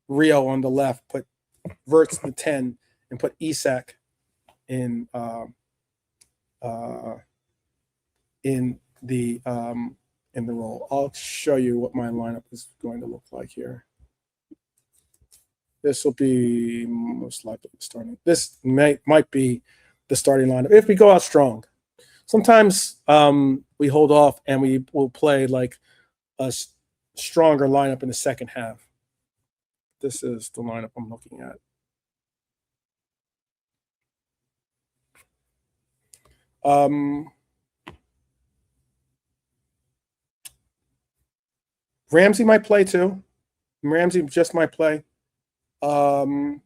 Rio on the left, put Wirtz the 10, and put Isak in the role. I'll show you what my lineup is going to look like here. This will be most likely starting. This might be the starting lineup if we go out strong. Sometimes we hold off and we will play like a stronger lineup in the second half. This is the lineup I'm looking at. Ramsey might play too. Ramsey just might play. I don't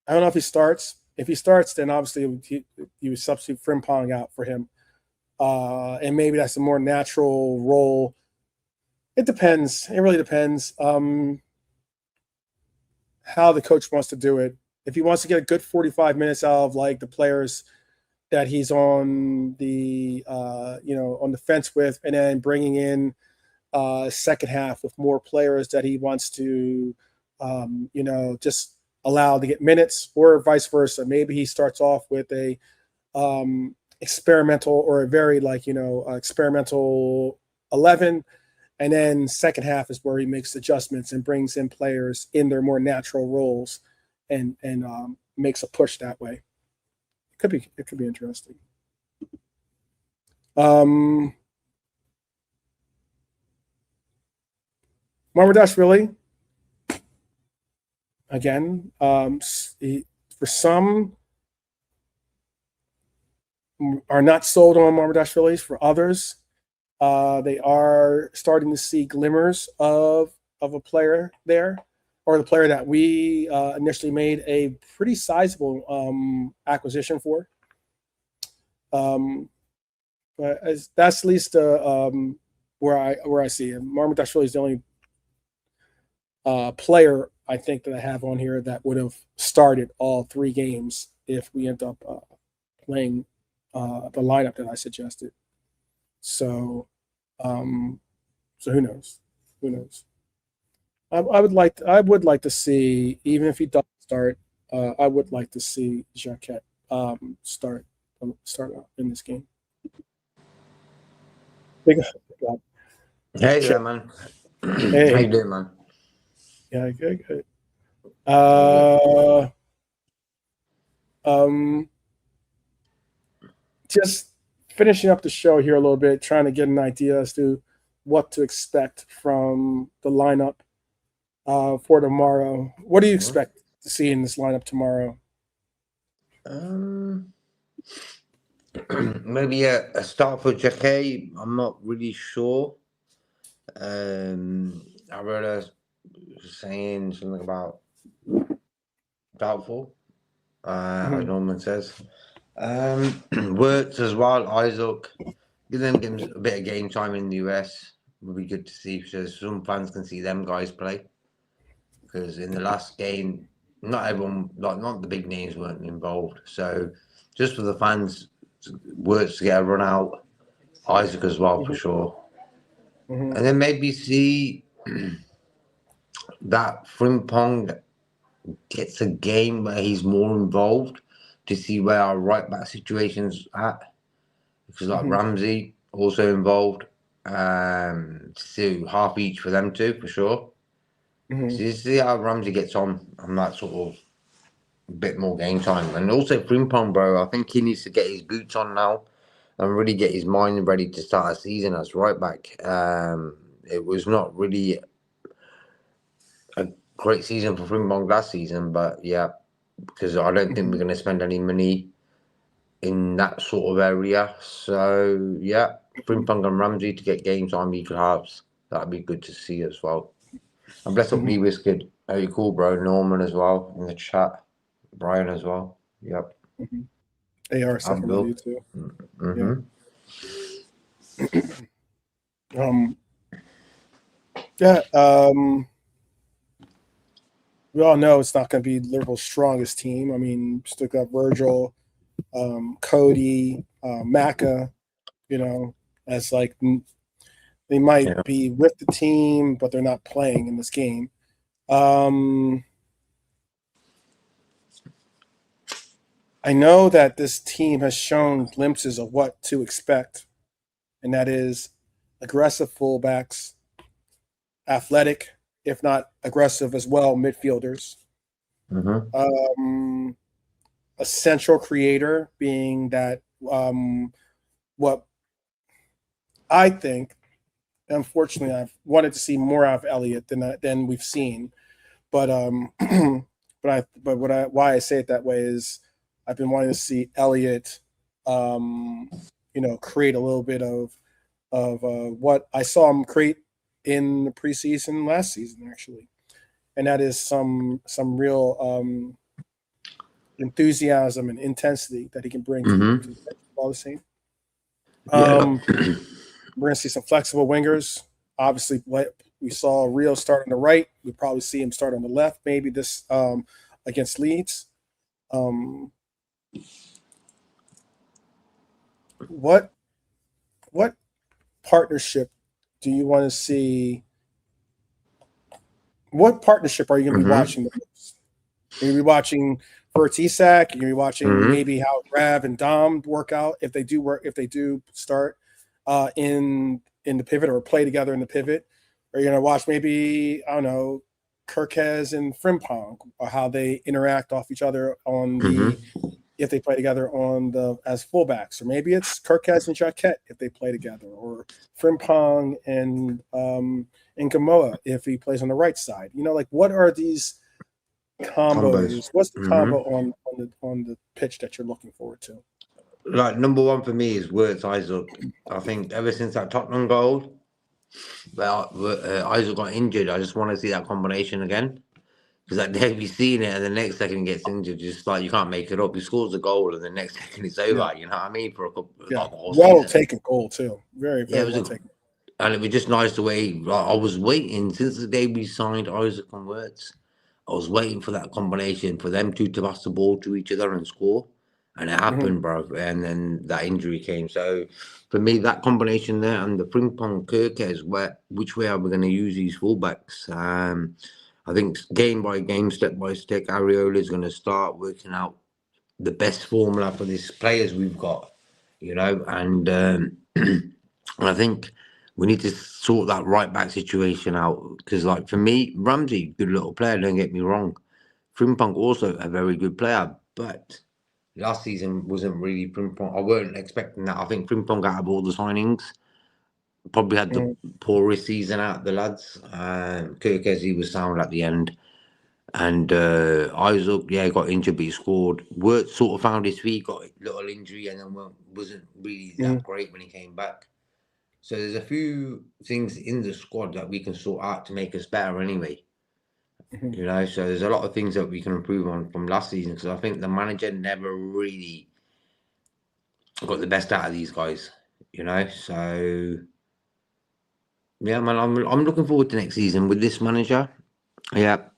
know if he starts. If he starts, then obviously you would substitute Frimpong out for him. And maybe that's a more natural role. It depends. It really depends how the coach wants to do it. If he wants to get a good 45 minutes out of like the players that he's on the on the fence with, and then bringing in second half with more players that he wants to just allow to get minutes, or vice versa. Maybe he starts off with a experimental or a very experimental 11, and then second half is where he makes adjustments and brings in players in their more natural roles and makes a push that way. It could be interesting. Marmadashvili, again, for some are not sold on Marmadashvili. For others, they are starting to see glimmers of a player there, or the player that we initially made a pretty sizable acquisition for. But that's at least where I see him. Marmadashvili is the only player I think that I have on here that would have started all 3 games if we end up playing the lineup that I suggested. So who knows? Who knows? I would like to see, even if he doesn't start, I would like to see Jacquet start in this game. Hey there, man. Hey. How you doing, man? Yeah, good. Just finishing up the show here a little bit, trying to get an idea as to what to expect from the lineup for tomorrow. What do you expect to see in this lineup tomorrow? Maybe a start for Jacquet. I'm not really sure. Iraola saying something about doubtful, as Norman says. Wirtz as well, Isak. Give them a bit of game time in the US. Would be good to see, because some fans can see them guys play. Because in the last game, not everyone, not the big names weren't involved. So just for the fans, Wirtz to get a run out, Isak as well for sure. And then maybe see that Frimpong gets a game where he's more involved, to see where our right back situation's at. Because Ramsey also involved. So half each for them two for sure. So you see how Ramsey gets on that sort of a bit more game time. And also Frimpong, bro, I think he needs to get his boots on now and really get his mind ready to start a season as right back. It was not really a great season for Frimpong last season, but yeah, because I don't think we're going to spend any money in that sort of area. So yeah, Frimpong and Ramsey to get game time equal halves. That'd be good to see as well. And bless up Lee Whiskered. How you cool, bro? Norman as well in the chat. Brian as well. Yep. AR second with you too. We all know it's not going to be Liverpool's strongest team. I mean, still got Virgil, Cody, Maka, as like they might be with the team, but they're not playing in this game. I know that this team has shown glimpses of what to expect, and that is aggressive fullbacks, athletic, if not aggressive as well, midfielders. A central creator, being that what I think, unfortunately, I've wanted to see more out of Elliott than we've seen. but why I say it that way is I've been wanting to see Elliott, create a little bit of what I saw him create in the preseason last season, actually, and that is some real enthusiasm and intensity that he can bring to the ball scene. Yeah. We're going to see some flexible wingers. Obviously, we saw Rio start on the right. We'll probably see him start on the left, maybe this against Leeds. What partnership do you want to see? What partnership are you going to be watching the most? Are you going to be watching Wirtz, Isak? You're going to be watching maybe how Rav and Dom work out if they do start in the pivot or play together in the pivot. Are you going to watch maybe, I don't know, Kirkez and Frimpong, or how they interact off each other on the if they play together on the as fullbacks, or maybe it's Kirkez and Jacquet if they play together, or Frimpong and Ngumoha if he plays on the right side. Like what are these combos? What's the combo on the pitch that you're looking forward to? Like number one for me is Wirtz Isak. I think ever since that Tottenham goal, Isak got injured. I just want to see that combination again. Because that day we've seen it, and the next second he gets injured, just like you can't make it up. He scores a goal, and the next second it's over. You know what I mean? For a couple, well taken goal too. Very, very well taken. And it was just nice the way I was waiting since the day we signed Isak and Wirtz. I was waiting for that combination for them two to pass the ball to each other and score, and it happened, bro. And then that injury came. So for me, that combination there and the Frimpong Kirkez, which way are we going to use these fullbacks? I think game by game, step by step, Iraola is going to start working out the best formula for these players we've got, and I think we need to sort that right back situation out. Because, like, for me, Ramsey, good little player, don't get me wrong. Frimpong also a very good player, but last season wasn't really Frimpong. I weren't expecting that. I think Frimpong out of all the signings probably had the poorest season out of the lads. Kirkez, he was sound at the end. And Isak, got injured, but he scored. Wirtz sort of found his feet, got a little injury, and then wasn't really that great when he came back. So there's a few things in the squad that we can sort out to make us better anyway. So there's a lot of things that we can improve on from last season, because I think the manager never really got the best out of these guys, So yeah, man, I'm looking forward to next season with this manager. Yeah,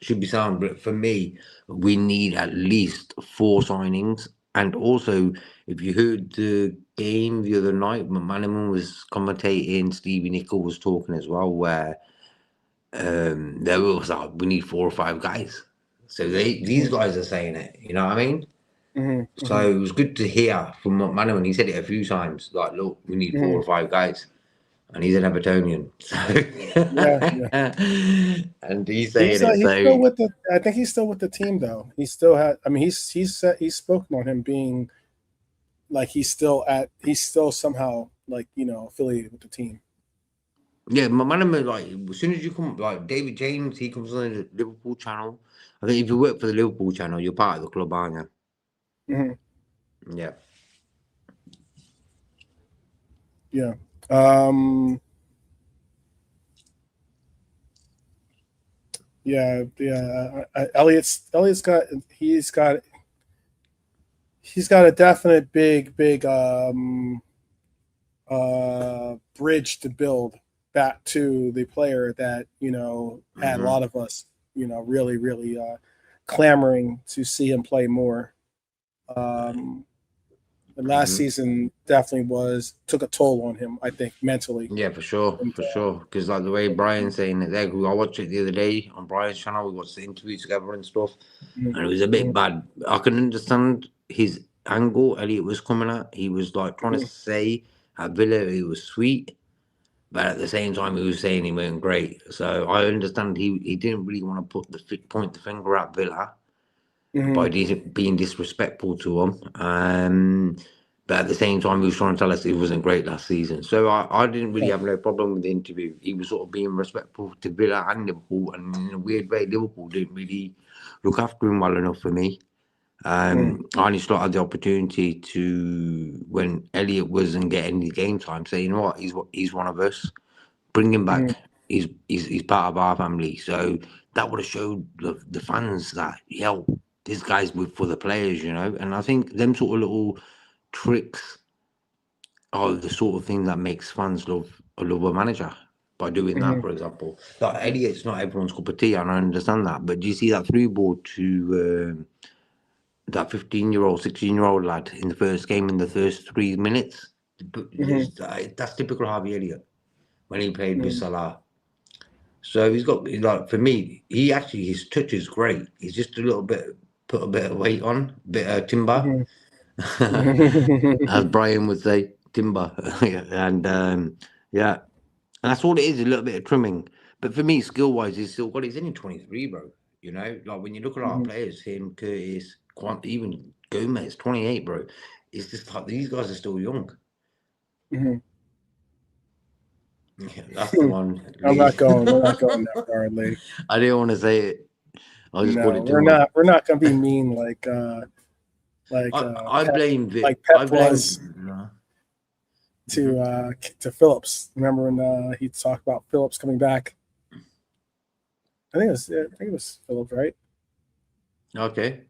should be sound. But for me, we need at least 4 signings. And also, if you heard the game the other night, McManaman was commentating, Stevie Nicol was talking as well, where there was like, we need 4 or 5 guys. So these guys are saying it, you know what I mean? So it was good to hear from McManaman. He said it a few times, like, look, we need 4 or 5 guys. And he's an Evertonian, so and he's saying still with the. I think he's still with the team, though. He still had. I mean, he's spoken on him being like he's still somehow like affiliated with the team. Yeah, my man, like as soon as you come, like David James, he comes on the Liverpool channel. I think if you work for the Liverpool channel, you're part of the club, aren't you? Yeah. Yeah. Elliott's got a definite big bridge to build back to the player that had a lot of us really clamoring to see him play more. The last season definitely took a toll on him, I think, mentally. Yeah, for sure. Because like the way Brian's saying it there, I watched it the other day on Brian's channel. We watched the interview together and stuff, and it was a bit bad. I can understand his angle Elliott was coming at. He was like trying to say at Villa he was sweet, but at the same time he was saying he weren't great. So I understand he didn't really want to point the finger at Villa by being disrespectful to him. But at the same time, he was trying to tell us he wasn't great last season. So I didn't really have no problem with the interview. He was sort of being respectful to Villa and Liverpool, and in a weird way, Liverpool didn't really look after him well enough for me. I only still had the opportunity to, when Elliot wasn't getting any game time, say, you know what, he's one of us. Bring him back. He's part of our family. So that would have showed the fans that, this guy's for the players, you know. And I think them sort of little tricks are the sort of thing that makes fans love a manager. By doing that, for example, like Elliot's not everyone's cup of tea, and I understand that. But do you see that through ball to that 15-year-old, 16-year-old lad in the first game in the first 3 minutes? That's typical Harvey Elliott when he played with Salah. So he's got, like, for me, his touch is great. He's just put a bit of weight on, a bit of timber, as Brian would say, timber. And that's all it is, a little bit of trimming. But for me, skill-wise, he's only 23, bro. You know, like when you look at our players, him, Curtis, even Gomez, 28, bro. It's just like these guys are still young. Yeah, that's the one. We're not going that far, Lee. I didn't want to say it. I just called it we're not going to be mean like I blame Vic. Like Pep was to Phillips. Remember when he talked about Phillips coming back? I think it was Phillips, right? Okay.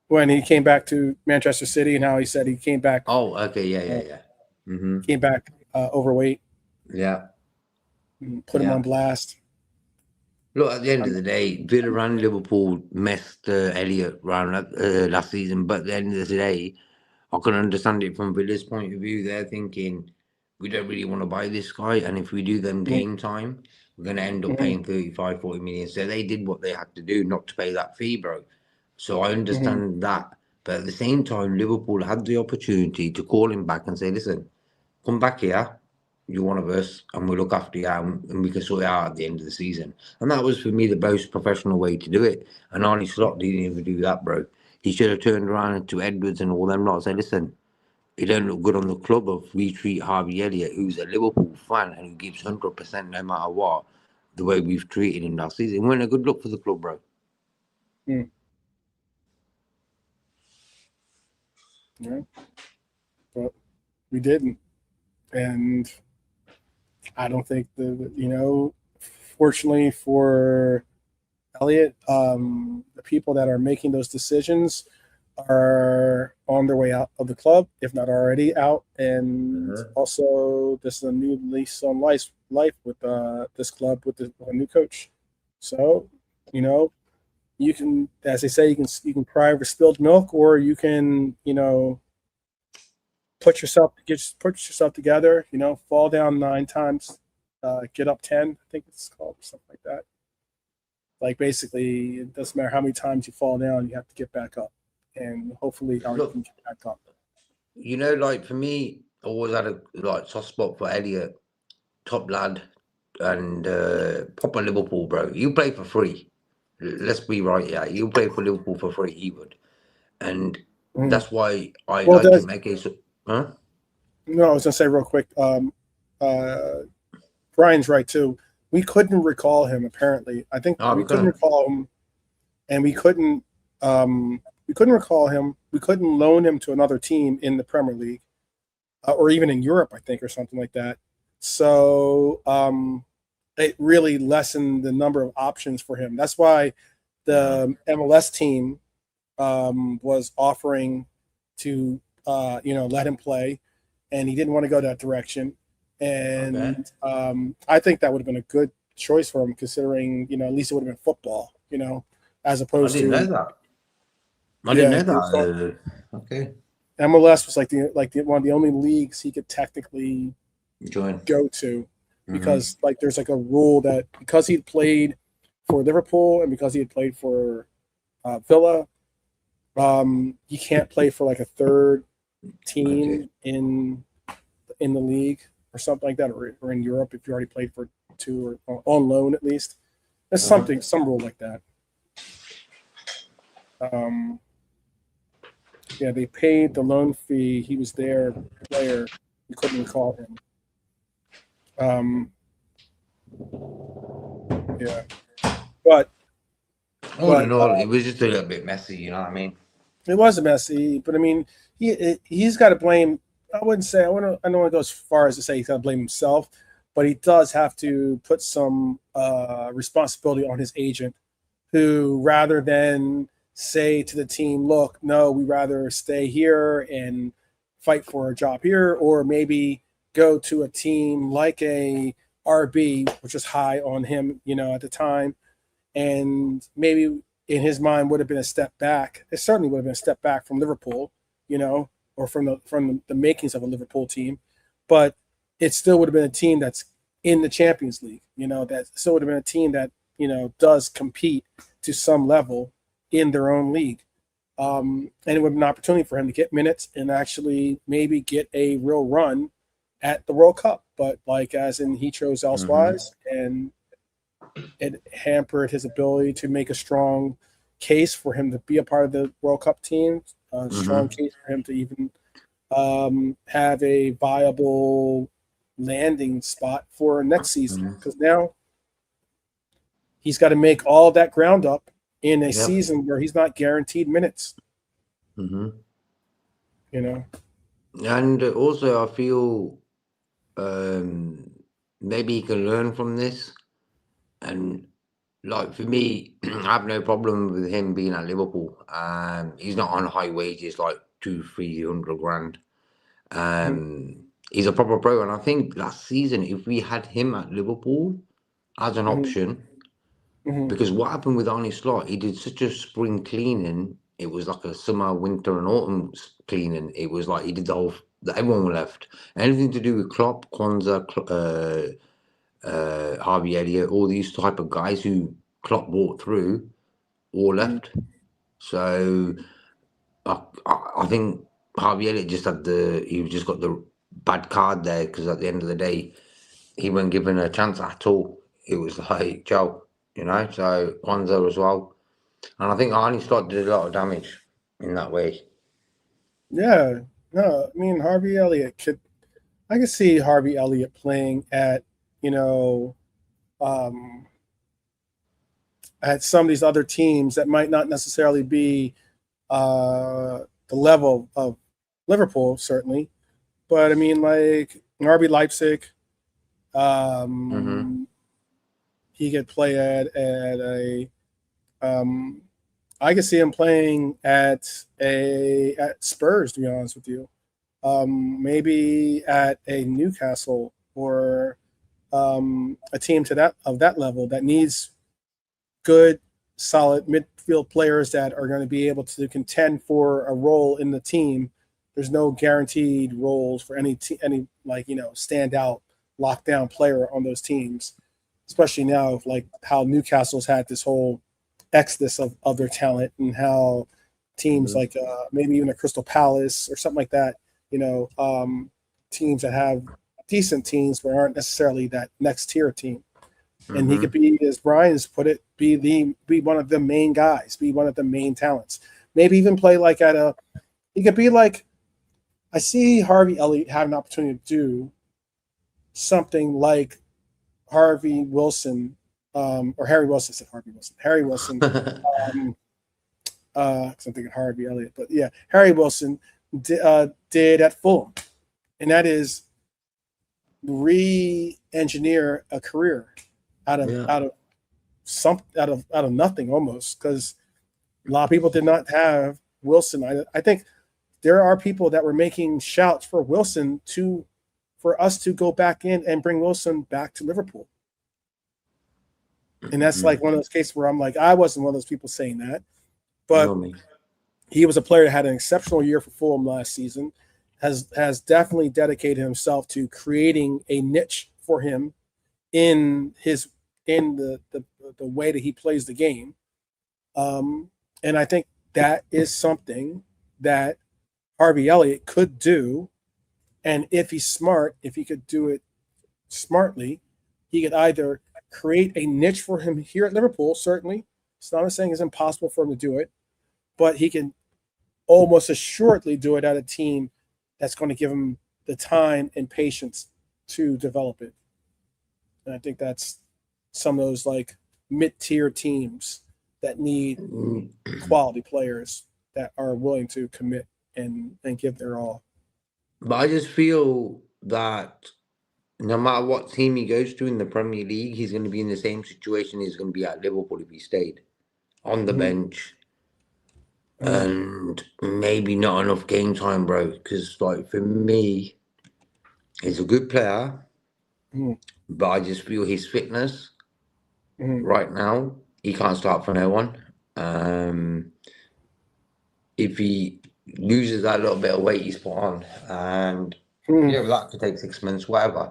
When he came back to Manchester City and how he said he came back. Oh, okay, yeah. Came back overweight. Yeah. Put him on blast. Look, at the end of the day, Villa and Liverpool messed Elliott around last season, but at the end of the day, I can understand it from Villa's point of view. They're thinking, we don't really want to buy this guy, and if we do them game time, we're going to end up paying 35, 40 million. So they did what they had to do not to pay that fee, bro. So I understand that. But at the same time, Liverpool had the opportunity to call him back and say, listen, come back here. You're one of us, and we'll look after you, and we can sort it out at the end of the season. And that was, for me, the most professional way to do it. And Arnie Slot didn't even do that, bro. He should have turned around to Edwards and all them lot and said, listen, it don't look good on the club if we treat Harvey Elliott, who's a Liverpool fan and who gives 100% no matter what, the way we've treated him last season. It wasn't a good look for the club, bro. Yeah, but we didn't. And I don't think fortunately for Elliott, the people that are making those decisions are on their way out of the club, if not already out. And also, this is a new lease on life with this club with a new coach. So, you can, as they say, you can cry over spilled milk, or you can, put yourself together, fall down 9 times, get up 10, I think it's called, or something like that. Like, basically, it doesn't matter how many times you fall down, you have to get back up. And hopefully you can get back up. Like, for me, I always had a soft spot for Elliott, top lad, and proper Liverpool, bro. You play for free. Let's be right, yeah. You play for Liverpool for free, he would. And that's why I like him. Okay, so, huh? No, I was going to say real quick, Brian's right, too. We couldn't recall him, apparently. I think we couldn't recall him, and we couldn't recall him. We couldn't loan him to another team in the Premier League, or even in Europe, I think, or something like that. So it really lessened the number of options for him. That's why the MLS team was offering to let him play, and he didn't want to go that direction. And I think that would have been a good choice for him, considering at least it would have been football, as opposed to. I didn't know that. Okay. MLS was like one of the only leagues he could technically go to, because there's like a rule that because he'd played for Liverpool and because he had played for Villa, you can't play for like a third team in the league or something like that, or in Europe if you already played for 2 or on loan at least. There's some rule like that. Yeah, they paid the loan fee. He was their player. You couldn't recall him. Yeah, but All in all, it was just a little bit messy. You know what I mean? it was a messy. But I mean, he's got to blame. I wouldn't say. I don't want to go as far as to say he's got to blame himself, but he does have to put some responsibility on his agent, who rather than say to the team, "Look, no, we rather stay here and fight for a job here," or maybe go to a team like a RB, which was high on him, at the time, and maybe in his mind would have been a step back. It certainly would have been a step back from Liverpool, or from the makings of a Liverpool team, but it still would have been a team that's in the Champions League. That still would have been a team that does compete to some level in their own league, and it would be an opportunity for him to get minutes and actually maybe get a real run at the World Cup. But as in he chose elsewise, and it hampered his ability to make a strong case for him to be a part of the World Cup team, a strong case for him to even have a viable landing spot for next season, because now he's got to make all that ground up in a season where he's not guaranteed minutes. And also I feel maybe he can learn from this. And for me, I have no problem with him being at Liverpool. He's not on high wages like 200-300 grand. He's a proper pro, and I think last season, if we had him at Liverpool as an option, because what happened with Arne Slot, he did such a spring cleaning. It was like a summer, winter, and autumn cleaning. It was like he did the whole. Everyone left. Anything to do with Klopp, Kwanzaa, Harvey Elliott, all these type of guys who Klopp brought through, all left. So I think Harvey Elliott just got the bad card there, because at the end of the day, he wasn't given a chance at all. It was like Joe, so Kwanzaa as well. And I think Arnie Slot did a lot of damage in that way. Yeah, no, I mean Harvey Elliott I could see Harvey Elliott playing at at some of these other teams that might not necessarily be the level of Liverpool, certainly, but I mean like RB Leipzig, he could play at a. I could see him playing at Spurs, to be honest with you. Maybe at a Newcastle or a team of that level that needs good, solid midfield players that are going to be able to contend for a role in the team. There's no guaranteed roles for any standout lockdown player on those teams, especially now like how Newcastle's had this whole exodus of their talent, and how teams like maybe even a Crystal Palace or something like that, teams that have decent teams but aren't necessarily that next tier team. And he could be, as Brian's put it, be one of the main guys, be one of the main talents. Maybe even play like he could be like, I see Harvey Elliott have an opportunity to do something like Harvey Wilson, or Harry Wilson. I said Harvey Wilson. Harry Wilson. Because I'm thinking Harvey Elliott, but yeah, Harry Wilson did at Fulham, and that is re-engineer a career out of nothing almost, because a lot of people did not have Wilson. I think there are people that were making shouts for Wilson for us to go back in and bring Wilson back to Liverpool. And that's like one of those cases where I'm like, I wasn't one of those people saying that, but he was a player that had an exceptional year for Fulham last season, has definitely dedicated himself to creating a niche for him in the way that he plays the game. And I think that is something that Harvey Elliott could do. And if he's smart, if he could do it smartly, he could either create a niche for him here at Liverpool. Certainly, it's not saying it's impossible for him to do it, but he can almost assuredly do it at a team that's going to give him the time and patience to develop it. And I think that's some of those like mid-tier teams that need quality players that are willing to commit and give their all. But I just feel that no matter what team he goes to in the Premier League, he's going to be in the same situation he's going to be at Liverpool if he stayed on the bench. And maybe not enough game time, bro. Because, like, for me, he's a good player, but I just feel his fitness right now, he can't start for no one. If he loses that little bit of weight he's put on, and yeah, that could take 6 months, whatever.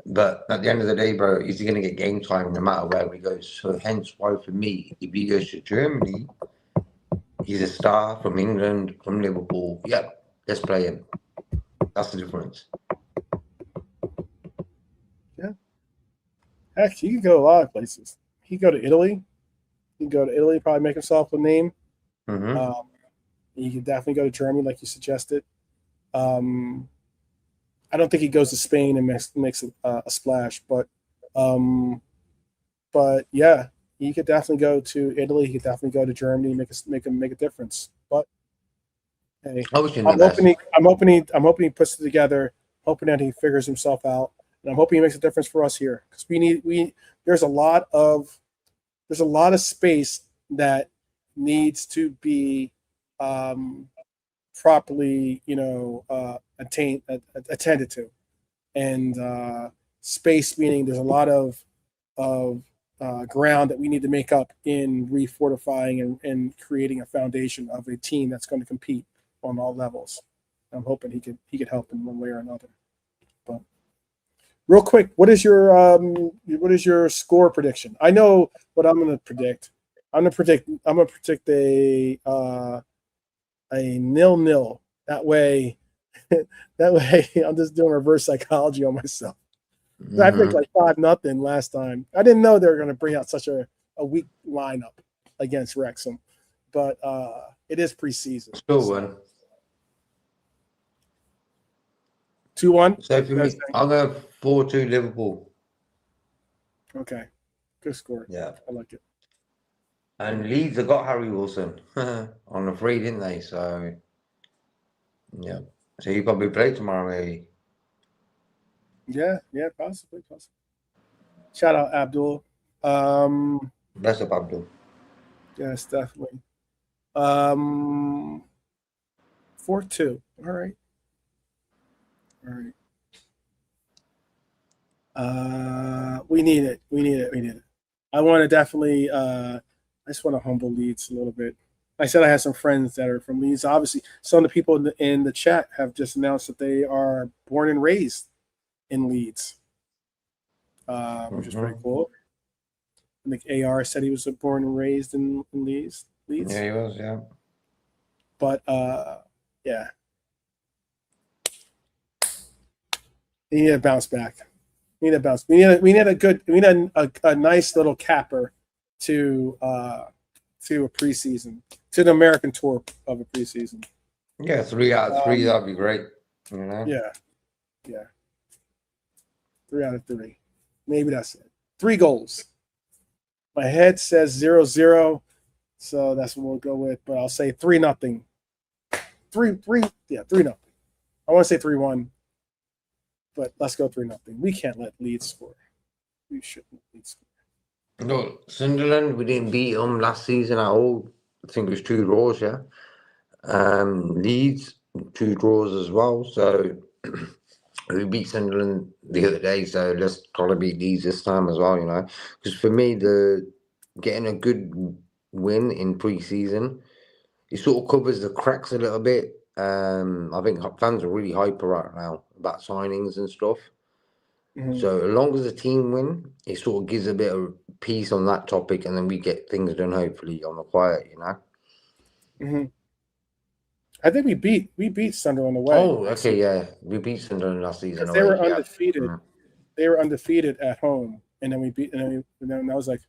But at the end of the day, bro, he's going to get game time no matter where he goes. So hence why, for me, if he goes to Germany, he's a star from England, from Liverpool. Yep, let's play him. That's the difference. Yeah. Heck, he could go a lot of places. He could go to Italy. He could go to Italy, probably make himself a name. He could definitely go to Germany, like you suggested. I don't think he goes to Spain and makes a splash, but yeah, he could definitely go to Italy. He could definitely go to Germany, make a difference. But hey, I'm hoping he puts it together, hoping that he figures himself out, and I'm hoping he makes a difference for us here because there's a lot of space that needs to be properly, attended to, and space meaning there's a lot of ground that we need to make up in refortifying and creating a foundation of a team that's going to compete on all levels. I'm hoping he could help in one way or another. But real quick, what is your score prediction? I know what I'm going to predict. I'm going to predict a 0-0. That way, I'm just doing reverse psychology on myself. I picked like 5-0 last time. I didn't know they were going to bring out such a weak lineup against Wrexham, but it is preseason. Still win. 2-1. So for me, I'll go 4-2 Liverpool. Okay, good score. Yeah, I like it. And Leeds have got Harry Wilson on the free, didn't they? So yeah, so you probably play tomorrow, maybe. Yeah, possibly. Shout out Abdul. Bless up, Abdul. Yes, definitely. 4-2. All right. We need it. I want to definitely. I just want to humble Leeds a little bit. I said I had some friends that are from Leeds. Obviously, some of the people in the chat have just announced that they are born and raised in Leeds, which is pretty cool. I think AR said he was born and raised in Leeds. Yeah, he was. Yeah. But yeah, we need to bounce back. We need a nice little capper to a preseason, to the American tour of a preseason. Yeah, 3 out of 3, that'd be great. You know? Yeah. 3 out of 3. Maybe that's it. 3 goals. My head says 0-0, so that's what we'll go with. But I'll say 3-0. 3-0. I want to say 3-1, but let's go 3-0. We can't let Leeds score. We shouldn't let Leeds score. No, Sunderland, we didn't beat them last season at all. I think it was 2 draws, yeah. Leeds, 2 draws as well. So we beat Sunderland the other day, so let's try to beat Leeds this time as well, you know. Because for me, getting a good win in pre-season, it sort of covers the cracks a little bit. I think fans are really hyper right now about signings and stuff. So as long as the team win, it sort of gives a bit of peace on that topic, and then we get things done hopefully on the quiet, you know. I think we beat Sunderland away. Oh, okay, yeah, we beat Sunderland last season. They were undefeated. Yeah. They were undefeated at home, and then we beat, and then that was like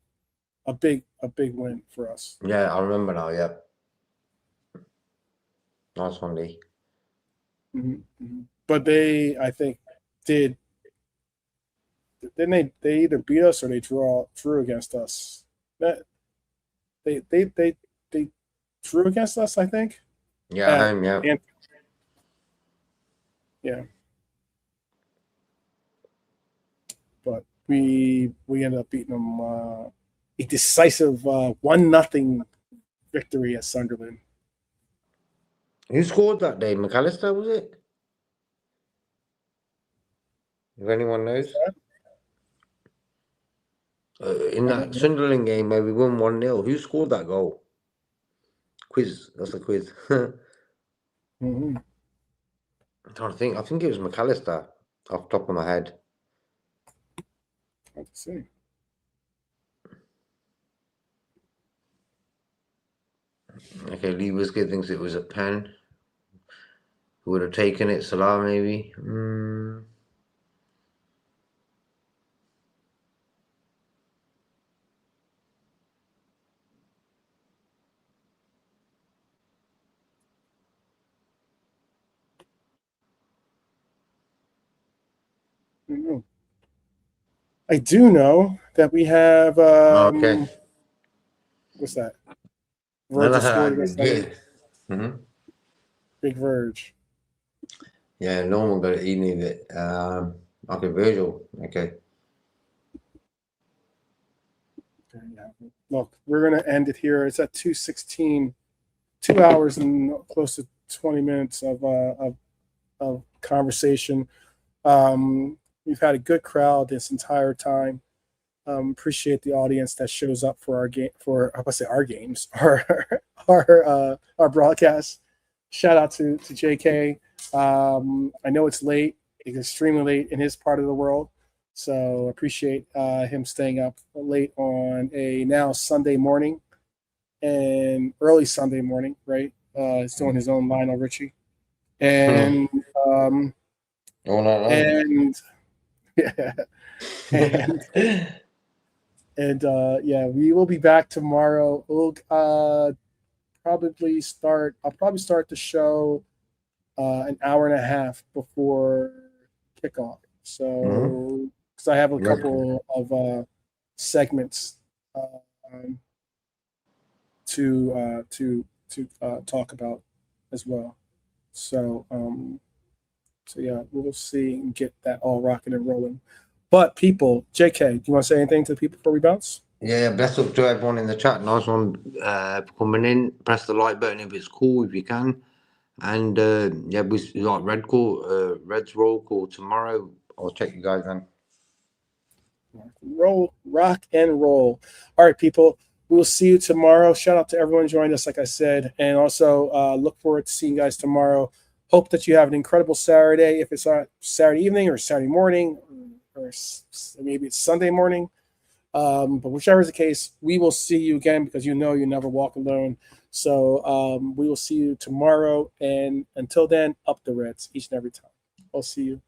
a big win for us. Yeah, I remember now. Yeah, Nice one, Lee. But they, I think, didn't they either beat us or they drew against us. That they drew against us, I think. Yeah, yeah. Yeah. But we ended up beating them a decisive 1-0 victory at Sunderland. Who scored that day? McAllister, was it? If anyone knows. In that Sunderland game where we won 1-0, who scored that goal? Quiz. That's a quiz. I'm trying to think. I think it was McAllister off the top of my head. Let's see. Okay, Lee Whiskey thinks it was a pen. Who would have taken it? Salah, maybe? I do know that we have Okay. What's that? Virgil scored against Good. Big Virg. Yeah, no one got it. He needed it. Okay, Virgil. Okay. Look, we're gonna end it here. It's at 2:16, 2 hours and close to 20 minutes of conversation. We've had a good crowd this entire time. Appreciate the audience that shows up for our game, our games, our broadcasts. Shout out to JK. I know it's late. It's extremely late in his part of the world. So appreciate him staying up late on a now Sunday morning and early Sunday morning, right? He's doing his own Lionel Richie. And we will be back tomorrow. We'll probably start the show an hour and a half before kickoff. So because I have a couple of segments to talk about as well. So yeah, we'll see and get that all rocking and rolling. But people, JK, do you want to say anything to the people before we bounce? Yeah, best up to everyone in the chat. Nice one for coming in. Press the like button if it's cool, if you can. And yeah, we like Red's roll call tomorrow. I'll check you guys then. Rock and roll. All right, people. We will see you tomorrow. Shout out to everyone joining us, like I said. And also look forward to seeing you guys tomorrow. Hope that you have an incredible Saturday. If it's on Saturday evening or Saturday morning, or maybe it's Sunday morning. But whichever is the case, we will see you again because you never walk alone. So we will see you tomorrow. And until then, up the Reds each and every time. I'll see you.